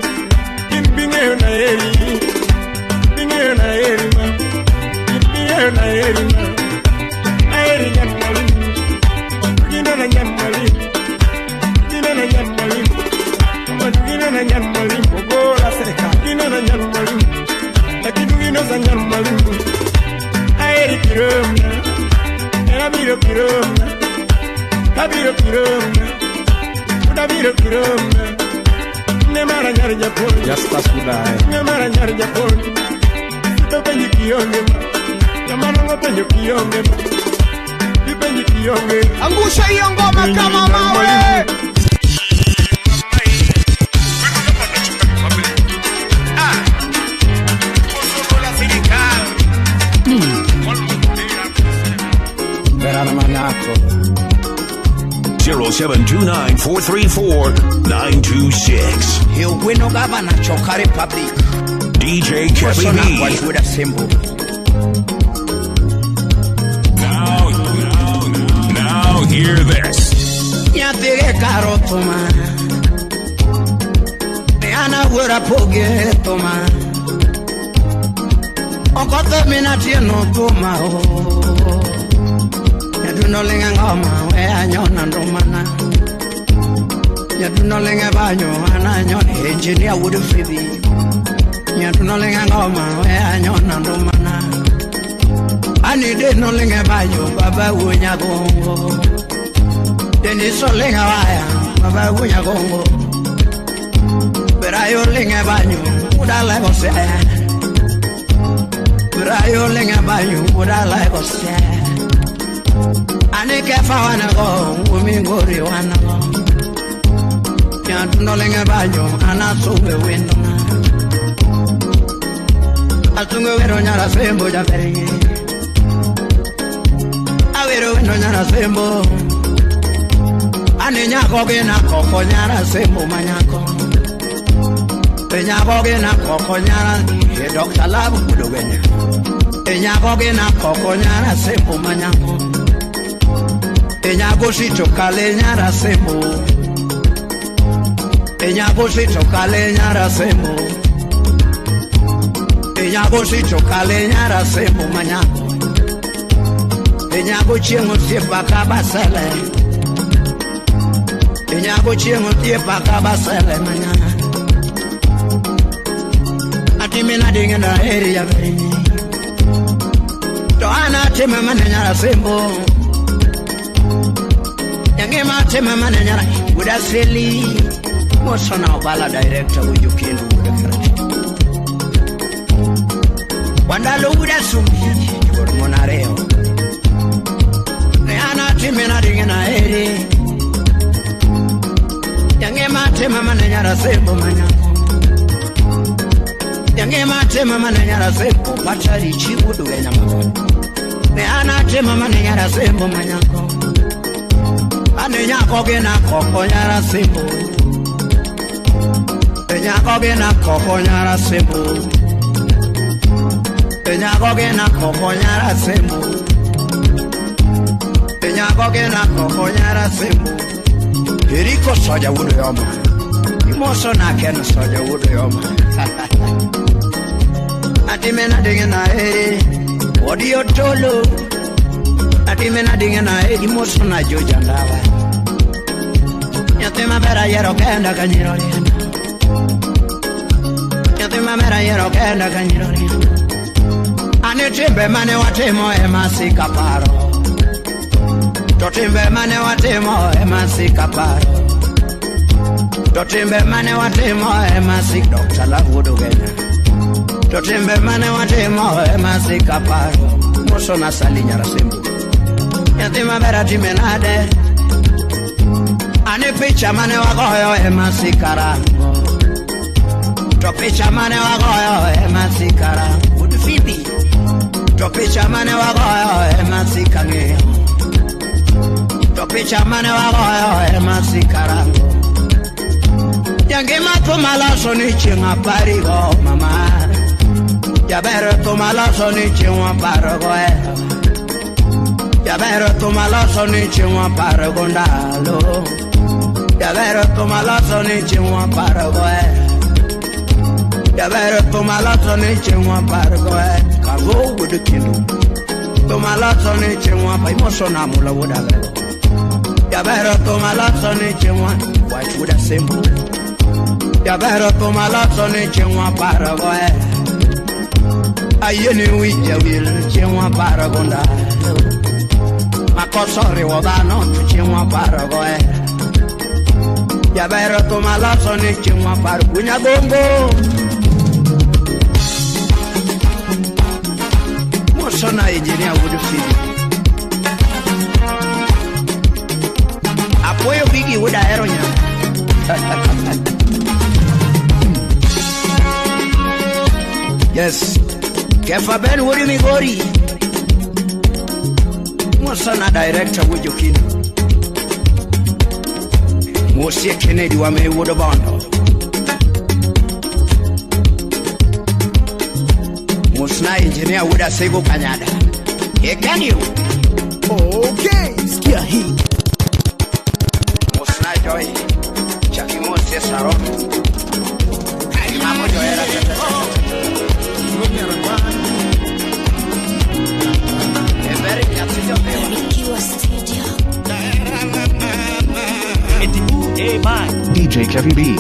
Binge na eri Binge na eri ma Binge na eri ma Aeri nyamali Gina na nyamali Gina na nyamali Gina na nyamali Ogola serika Gina na nyamali Lakidu gina za nyamali Aeri kiromna Erabiro kiromna Kabiro kiromna Udabiro kiromna Nemara nyari japoni Jasta Sudai Nemara nyari japoni Sito penji kionge ma Yamanongo penjo kionge ma Ipenji kionge Angusha hiyo ngoma kama mawe. Berana Manako 0729-434-926 Hiyo wino gavana choka republic DJ Kelly Sona B. kwa juda symbol Now hear this. Nyatige karotoma Neana wura poge toma Okote minatie no toma Nyaduno linga ngoma wea nyona ndomana Nyaduno linga banyo ana nyona engineer wudu fibi Nyaduno linga ngoma wea nyona ndomana Ani de no linga banyo baba wunya gongo Deni so linga waya baba wunya gongo Berayo linga banyo udala gose Berayo linga banyo udala gose Anike fa wana go umingori wana go Nyaduno linga banyo anasuwe wendo Atungo wero nyara sembo jaberi Awero wendo nyara sembo Ane nyako gena koko nyara sembo manyako Nyako gena koko nyara Ye Dr. Labu kudo wenya Nyako gena koko nyara sembo manyako Nyako sito kale nyara sembo Nyako sito kale nyara sembo Nyako sito kale nyara sembo manyako Nyako chiengo siepa kabasele Nyako chiengo siepa kabasele manyako Ati mina dinge na heri ya veri Toana tema mane nyara sembo Yange mate mama na nyara Uda seli Mosona obala director Uju kindu uda karati Wandalo uda sumbi Jor monareo Neana time na dinge na heri Yange mate mama na nyara sembo manyako Yange mate mama na nyara sembo Patari chibudu wenya mako Neana te mama na nyara sembo manyako Ane nyako gena koko nyara sembo Nyako gena koko nyara sembo Nyako gena koko nyara sembo Nyako gena koko nyara sembo Eriko soja wudu yoma Imoso na kena soja wudu yoma Ati mena dinge na eri Odi otolo Ati mena dinge na eri Imoso na joja ndawa Nyatema bera yero kenda kanyiro lienda Nyatema bera yero kenda kanyiro lienda Ani timbe mane watimo emasi kaparo Totimbe mane watimo emasi kaparo Totimbe mane watimo masik Dr. Lavudo Genya. Totimbe mane watimo masik aparo Moso na sali nyarasimbu Yatima bera timenade Ani picha mane wagoyo masik karango To picha mane wagoyo masik karango Udufidi To picha mane wagoyo masik kange To picha mane wagoyo masik karango Yange mato malaso ni chinga parigo mama Ya bero to malaso ni chinga parigo Ya bero to malaso ni chinga parigo ndalo Ya bero to malaso ni chinga parigo Ya bero to malaso ni chinga parigo Kago wudu kindu To malaso ni chinga pa imoso na mula wuda Ya bero to malaso ni chinga White wuda simple Ya bero to malaso ni chingwa parago Ayeni wija wil chingwa parago nda Makosori wadano chingwa parago Ya bero to malaso ni chingwa parago Nyagongo Mosona engineer wudu fili Apoyo bigi wuda aeronya Yes, Kefa Ben Wuri Migori Mwasana director Wujukini Mwosie Kennedy wa Maywood Bondo Mwasana engineer Wuda Sego Kanyada Hey, can you? Okay, skia hii Mwasana Joy Chaki Mwosie Saron Hai mamo Joyera DJ Kevin B.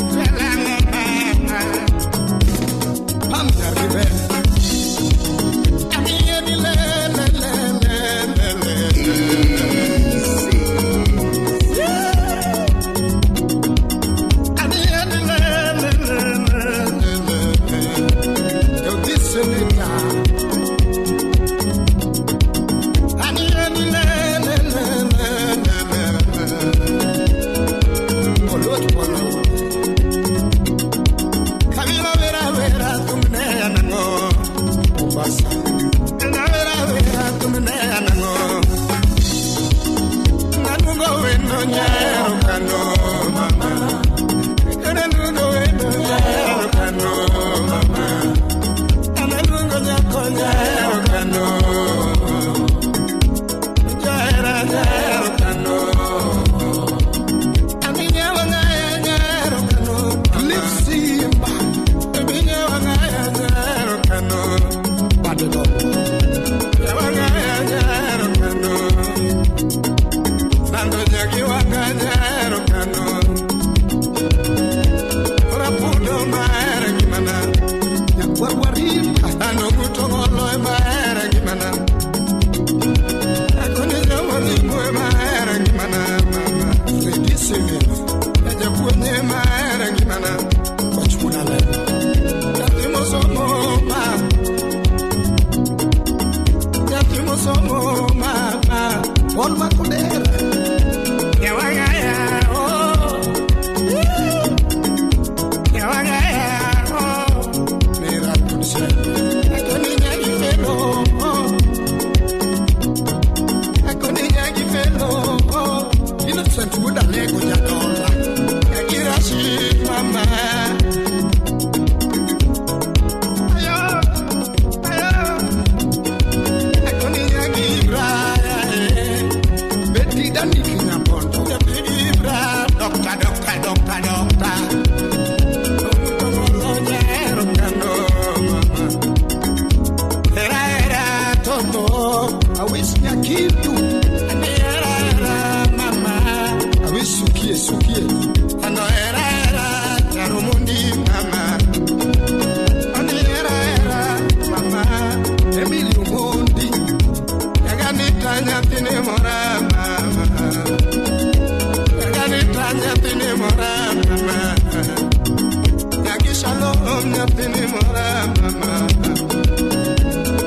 shalom nyatini mora mama.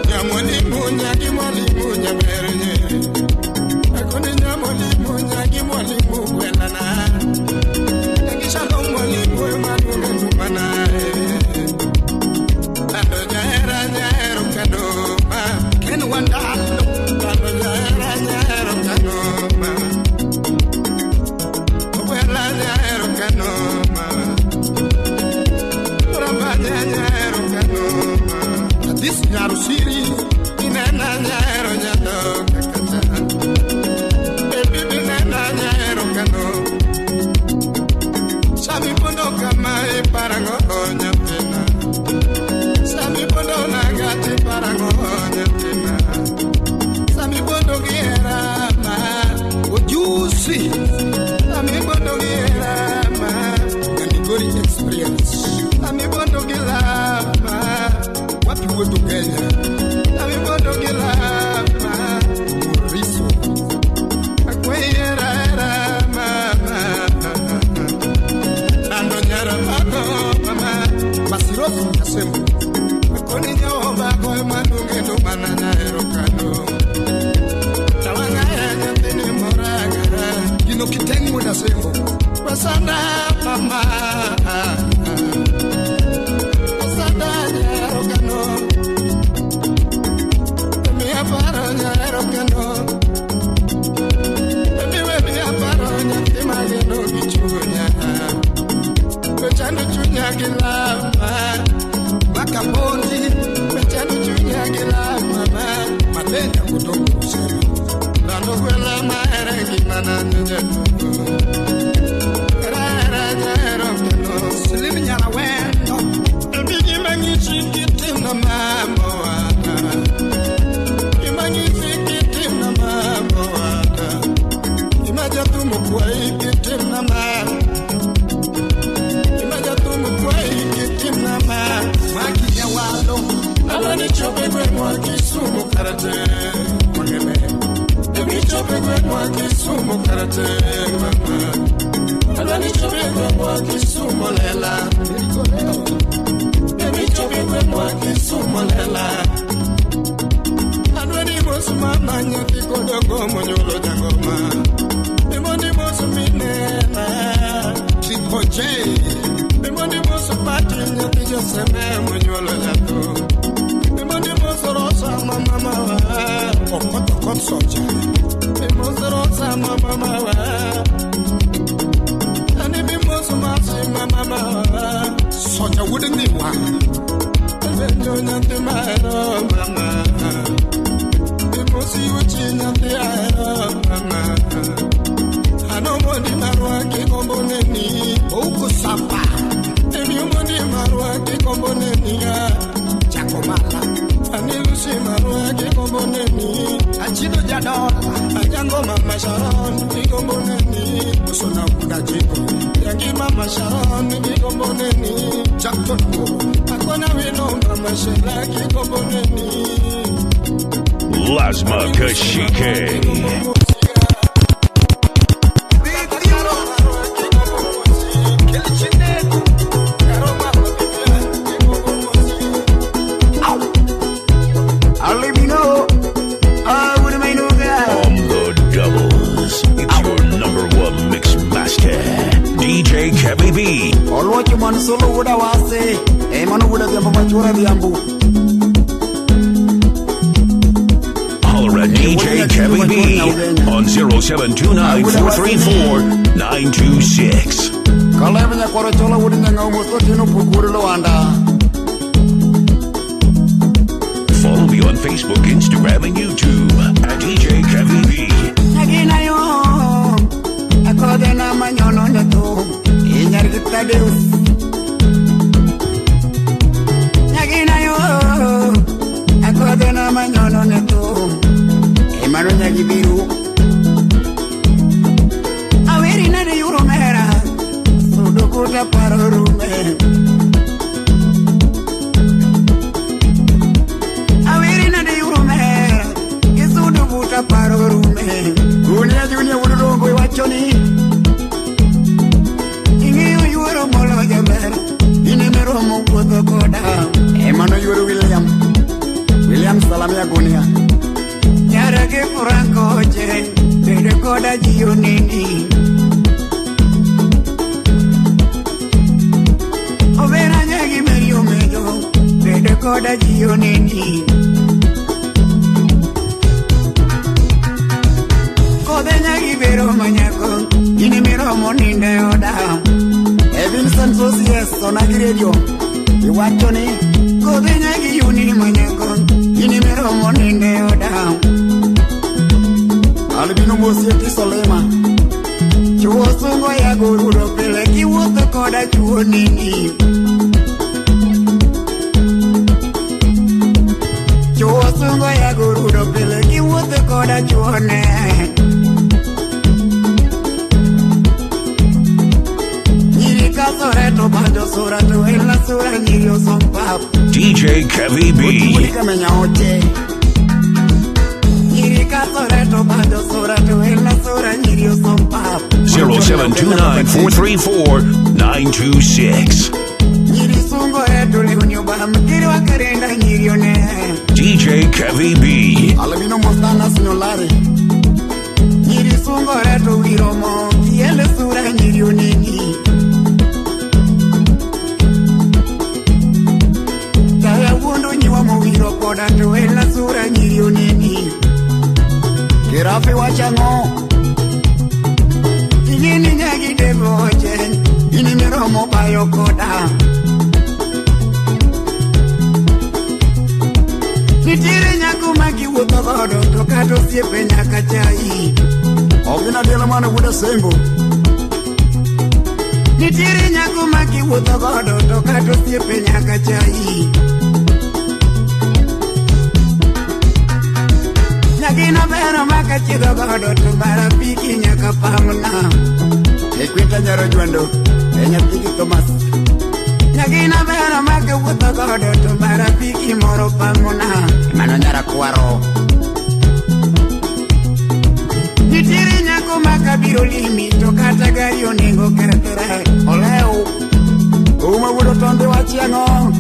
Nyamolimu nyagimolimu nyaberenye. Akoni nyamolimu nyagimolimu gwelana. Nyagi shalom molimu emanu genumana. Ando nyaera nyaero kanoma. Ken wandalo. Ando nyaera nyaero kanoma. Gwela nyaero kanoma. Nyaero kanoma. This nyaro siri inena nyaero nyado kakata. Baby inena nyaero kano. Sami pondo kama e parango nyapena. Sami pondo nagati parango nyapena. Sami pondo giera ma ojusi. Sami pondo giera ma Kanigori experience. Sami pondo gilama wapi wetu Kenya. Sami pondo gilama Muriso akwera mama ando nyara mako mama masirofu kasemo akoni nyoba ko manunge no manana erokano tawanga nyantene moraga kino kitengi mudasemo basanda mama Gilama, Bakabondi, Mechano Junior Gilama, Malena Kutoku Semi, Lando Guela Marengi Mananja, Rara Slim Yana Wendo, the big Imangi in the Mamoa, Imangi in the Mamoa, Imagatumu Kwai, get in the man. Makia walo, alani chope kwe mwaki sumu karate, mwangeme. Ebi chope kwe mwaki sumu karate, mama. Alani chope kwe mwaki sumu lela, ebi chope kwe mwaki sumu lela. Alani mosu mama nyoti kodogo monyolo jangoma. Emoni mosu minena, Triple J. Demoni moso pati nyati joseme monyolo jato. Demoni moso rosa mama wa okoto konsoja. Demoso rosa mama wa. Ani bimoso masi mama wa. Soja wouldn't be one. Demoso nyati maero mama. Demosi uchi nyati aero mama. Ano moni marwa kikomboneni Oku sapa Emi moni marwa kikomboneni Chakomala Anilusi marwa kikomboneni Achido jadola Ajango mama Sharon kikomboneni Usona kuda jiko Yangi mama Sharon kikomboneni Chaktono Akona wino mama Shela kikomboneni Lasma Kashike. DJ Kevin B. Olochi man solo wuda wase, manu wuda vyambo machura vyambu. Holler at DJ Kevin B on 0729-434-926. Kalema nya koro chola wuda nyanga umusto tino pukuru lo anda. Follow me on Facebook, Instagram, and YouTube at DJ Kevin B. Nagina yo, akode na manyono nyato, inyar kita deus. Nagina yo, akode na manyono nyato, emano nyagi biru. Aweri na de yuro mera, sudokuta parorume. Parorume Gunia junia wudurongo wachoni Ingiyo yuero molo jaber Inemero mo Franco Chen, bede koda jiyo nini. Overa nyagi merio mejo, bede koda jiyo nini. Kode nyagi bero manyako, ini miro moninde oda. Evinson Sosies, Sonagi Radio, iwacho ni. Kode nyagi yuni manyako, ini miro moninde oda. Albino Mosieti Solema, chuo sungo ya gurudo pele kiwuotho koda chuo nini. Chuo sungo ya gurudo pele kiwuotho koda chuo ne. Nyiri kasoreto banjo sura to ela sura nyiri osompap. DJ Kevy B. Utika menya oche. Nyiri kasoreto banjo sura to ela sura nyiri osompap. 0729-434-926. Nyiri sungo eto leo nyoba mkiri wakarenda nyiri one. DJ Kevy B. Alabino mostana sinolare. Nyiri sungo eto wiromo kiele sura nyiri oneni. Kaya wundo nyiwa mowiro koda to ela sura nyiri oneni. Kirafi wachango. Inini nyagi devo chen, ini miromo bayo koda. Nitire nyako magi wuto godo, tokato siepe nyaka chai. Ogina dela mana wuda sembo. Nitire nyako magi wuto godo, tokato siepe nyaka chai. Nyagina bero maka chido godo, tumbara piki nyaka pamna. Ekwita nyaro juando, enya piki Thomas. Nyagina bero maka wuto godo, tumbara piki moro pamna. Mano nyara kuaro. Nitiri nyako maka biro limi, tokata gari oningo kethre. Oleo, uma wudo tonde wachiango.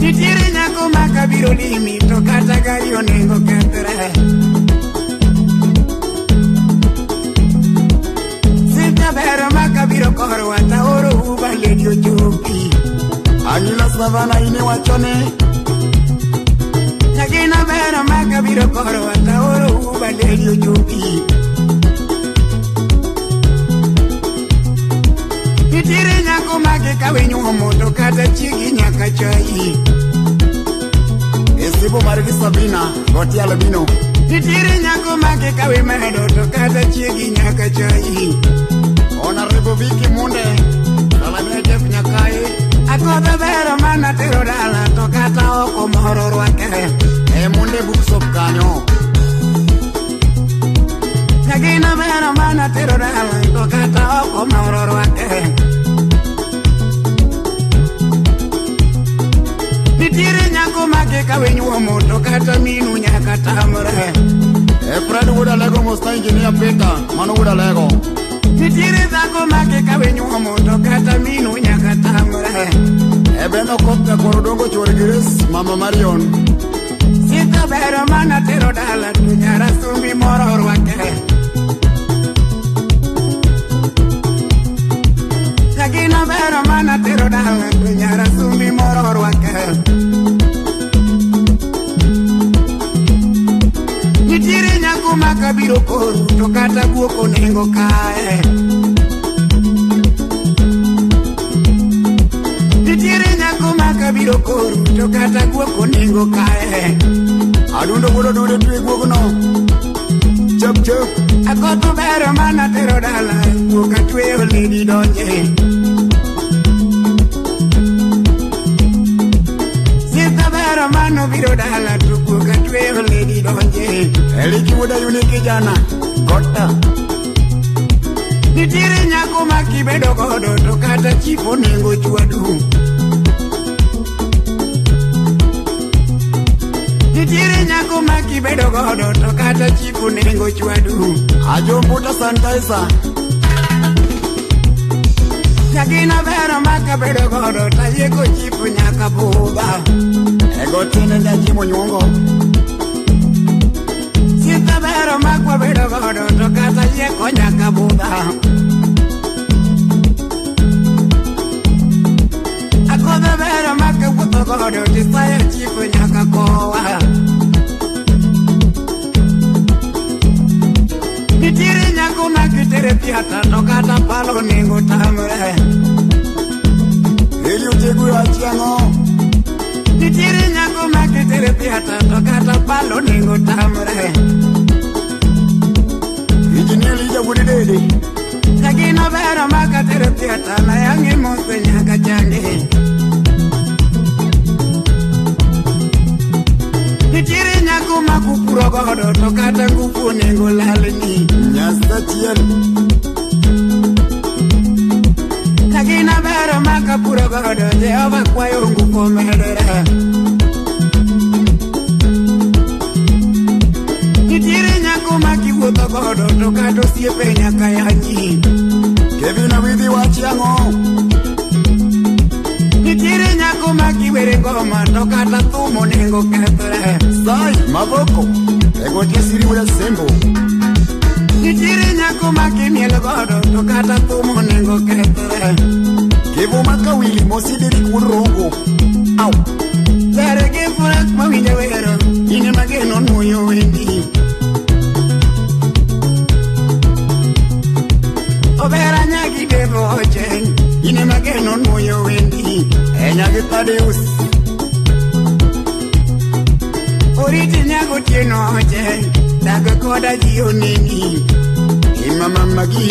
Nitiri nyako maka biro limi, tokata gari oningo kethre. Sita bero maka biro koro wata oro uba ledio chupi. Anila savana ine wachone. Nyagina bero maka biro koro wata oro uba ledio chupi. Nitiri nyako maka kawe nyuomo tokata chigi nyaka chai. Esibo marigi Sabina, goti alabino. Nitiri nyako maka kawe medo tokata chigi nyaka chai. Ona rebo viki munde, kalamia jef nyakai. Akoda bero mana tero dala, tokata oko moro rwake. Munde buksop kanyo. Nyagina bero mana tero dala, tokata oko moro rwake. Nitiri nyako make kawe nyuomo, tokata minu nyaka tamre. Fred wuda lego mosta engineer Peter, mano wuda lego. Nitiri zako make kawe nyuomo, tokata minu nyaka tamre. Ebeno kopta korodongo chorigiris, Mama Marion. Sita bero mana tero dala, tunyara sumbi moro rwake. Nyagina bero mana tero dala, tunyara sumbi moro rwake. Nitiri nyako maka biro koru, tokata guoko nengo kae. Nitiri nyako maka biro koru, tokata guoko nengo kae. Adundo gudo dude tui guoko no. Chop chop. Akoto bero mana tero dala, guoka tui oledi donje. Sita bero mano biro dala, guoka tui oledi donje. Eliki wuda uniki jana, kota. Nitiri nyako maki bedo godo, tokata chipo nengo chuadu. Nitiri nyako maki bedo godo, tokata chipo nengo chuadu. Ajo mbuta sanitizer. Nyagina bero maka bedo godo, tayeko chipo nyaka buba. Ego tene nyajimo nyongo. Sita bero piata to kata palo nengo tamre. Ili utegu ya chiango. Nitiere nyako makitere piata to kata palo nengo tamre. Engineer Lija Woody Daddy. Takino vero makatere piata na yangi mose nyaka change. Nitiere nyako makupuro godo to kata ngupu nengo lalini. Nyasta chiel. Takina vero makapuro godo Jehova kwayo ngupu medera. Nitiere nyako makiwuotho godo to kata osiepe nyaka yanyi. Kevin Awidhi wachiango. Nitiere nyako makiwere ngoma to kata thumo nengo kethre. Sai Mavoko. Ego tiesiri wula sembo. Nitiere nyako makimiel godo to kata thumo nengo kethre. Kevo makawili mosidiri kurongo. Au. Tere kifurak mawinja wero ine mageno nuyo wendi. Obera nyagi devo ocheng ine mageno nuyo wendi. Enyagi Tadeus. Oriti nyago tieno ocheng daga koda jiyo nini. Imama Magi.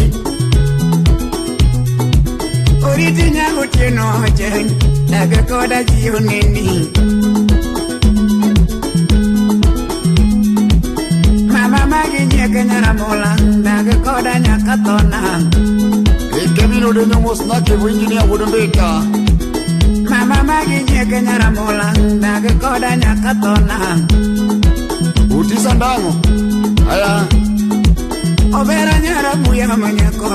Oriti nyago tieno ocheng daga koda jiyo nini. Mama Magi nyeke nyaramola daga koda nyakatona. Kevin Odenyomos na Kevo Engineer Woodembeka. Mama Magi nyeke nyaramola daga koda nyakatona. Utisa Ndango. Aya. Obera nyara buya manyako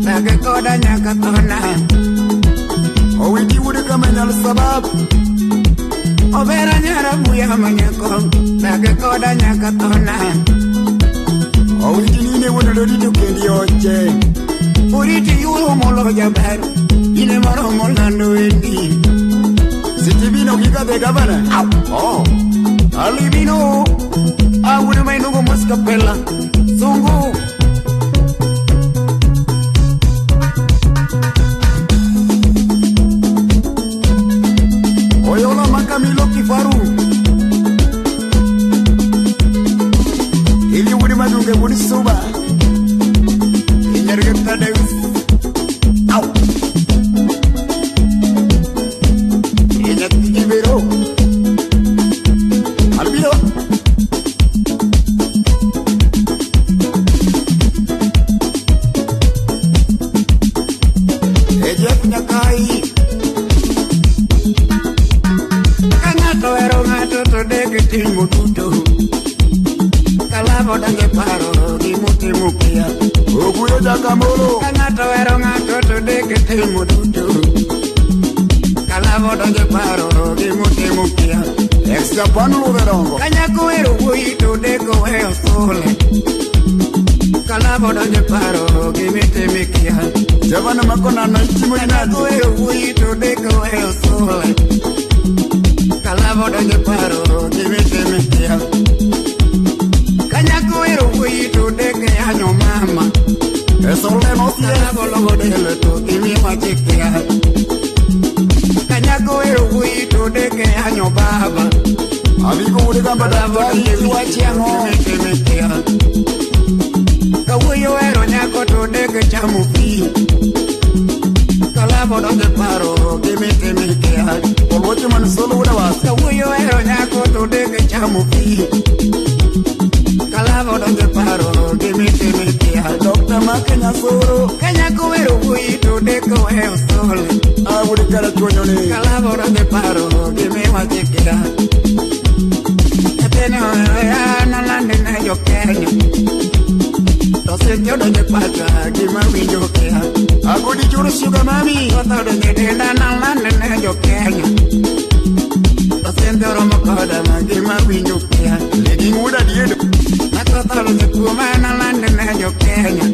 daga koda nyakatona. Owiti Woody Kamenyal Sabab. Obera nyara buya manyako daga koda nyakatona. Owiti Nine Woodolodi to Kendi Oche. Uriti yuro molo jaber ine maro molando endi. Sitivino Giga the Governor. Oh. Alibino awure mainugo moskapella Zungu. Oyola Makamilo Kifaru. Ili Woody Madunge Woody Suba. Inerge Tadeus. Au. Inet Ibero. Albino. Ejep Nyakai. Kangato ero ngato to dege timo tuto. Kalabo dange paro di muti mukia. Oguyo Jakamolo. Kangato ero ngato to dege timo tuto. Kalabo dange paro di muti mukia. Extra Panulo Verongo. Kanyako ero wui to dego eo sole. Kalabo dange paro di muti mukia. Javana Makona na Ichimo Kanyako Inadi. ero wui to dego eo sole. Kalabo dange paro di muti mukia. Kanyako ero wui to dege anyo mama. Esole no Kalabo logo dele to imi machikia. Kanyako ero wui to dege anyo baba. Avigo Woody Gamba Dava. Wachiango Kawuyo ero nyako to dege chamu pi. Kalabo donge paro kimete mekia. Oloche man solo Woody was. Kawuyo ero nyako to dege chamu pi. Kalabo donge paro kimete mekia. Dr. Makenya Soro. Kanyako ero wui to dege weo sole. I would get a chonyoni. Kalabo donge paro kimete mekia. Atene ya na lande na yo Kenya. Tose yo donge pata gima winjo kea. Agudi Churu Sugar Mami. Kota donge denda na lande na yo Kenya. Tose ndoro makoda na gima winjo kea. Leading Wood at the end. Nakota donge kuma na lande na yo Kenya.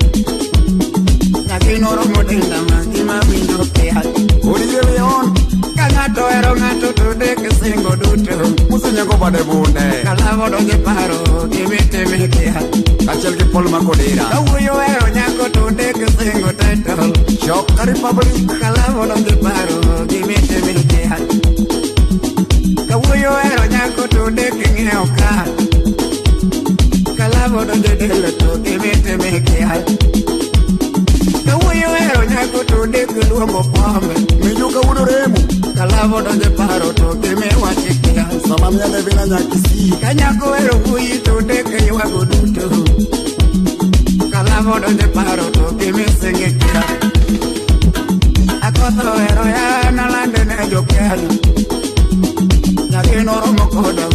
Nakinoro modenda ma gima winjo kea. Woody Leon. Kangato ero ngato to deke singo duto. Musenyango Bade Bunde. Kalabo donge paro kimete mekia. Achel ke Paul Makodera. Kawuyo ero nyako to deke Nyaka Republic. Kalamo donge paro gimete meke hal. Kawuoyo ero nyako to dek ng'eyo ka. Kalamo donge delo to gimete meke hal. Kawuoyo ero nyako to dek luongo pombe. Miyo kawuono remo. Kalamo donge paro to gimewache kia. Sama miende vina nyakisi. Kanyako ero wuyi to dek ywago duto. Kalamo donge paro to gimesenge kia. Akoto ero ya nalande ne jokelo. Nyakino romo kodo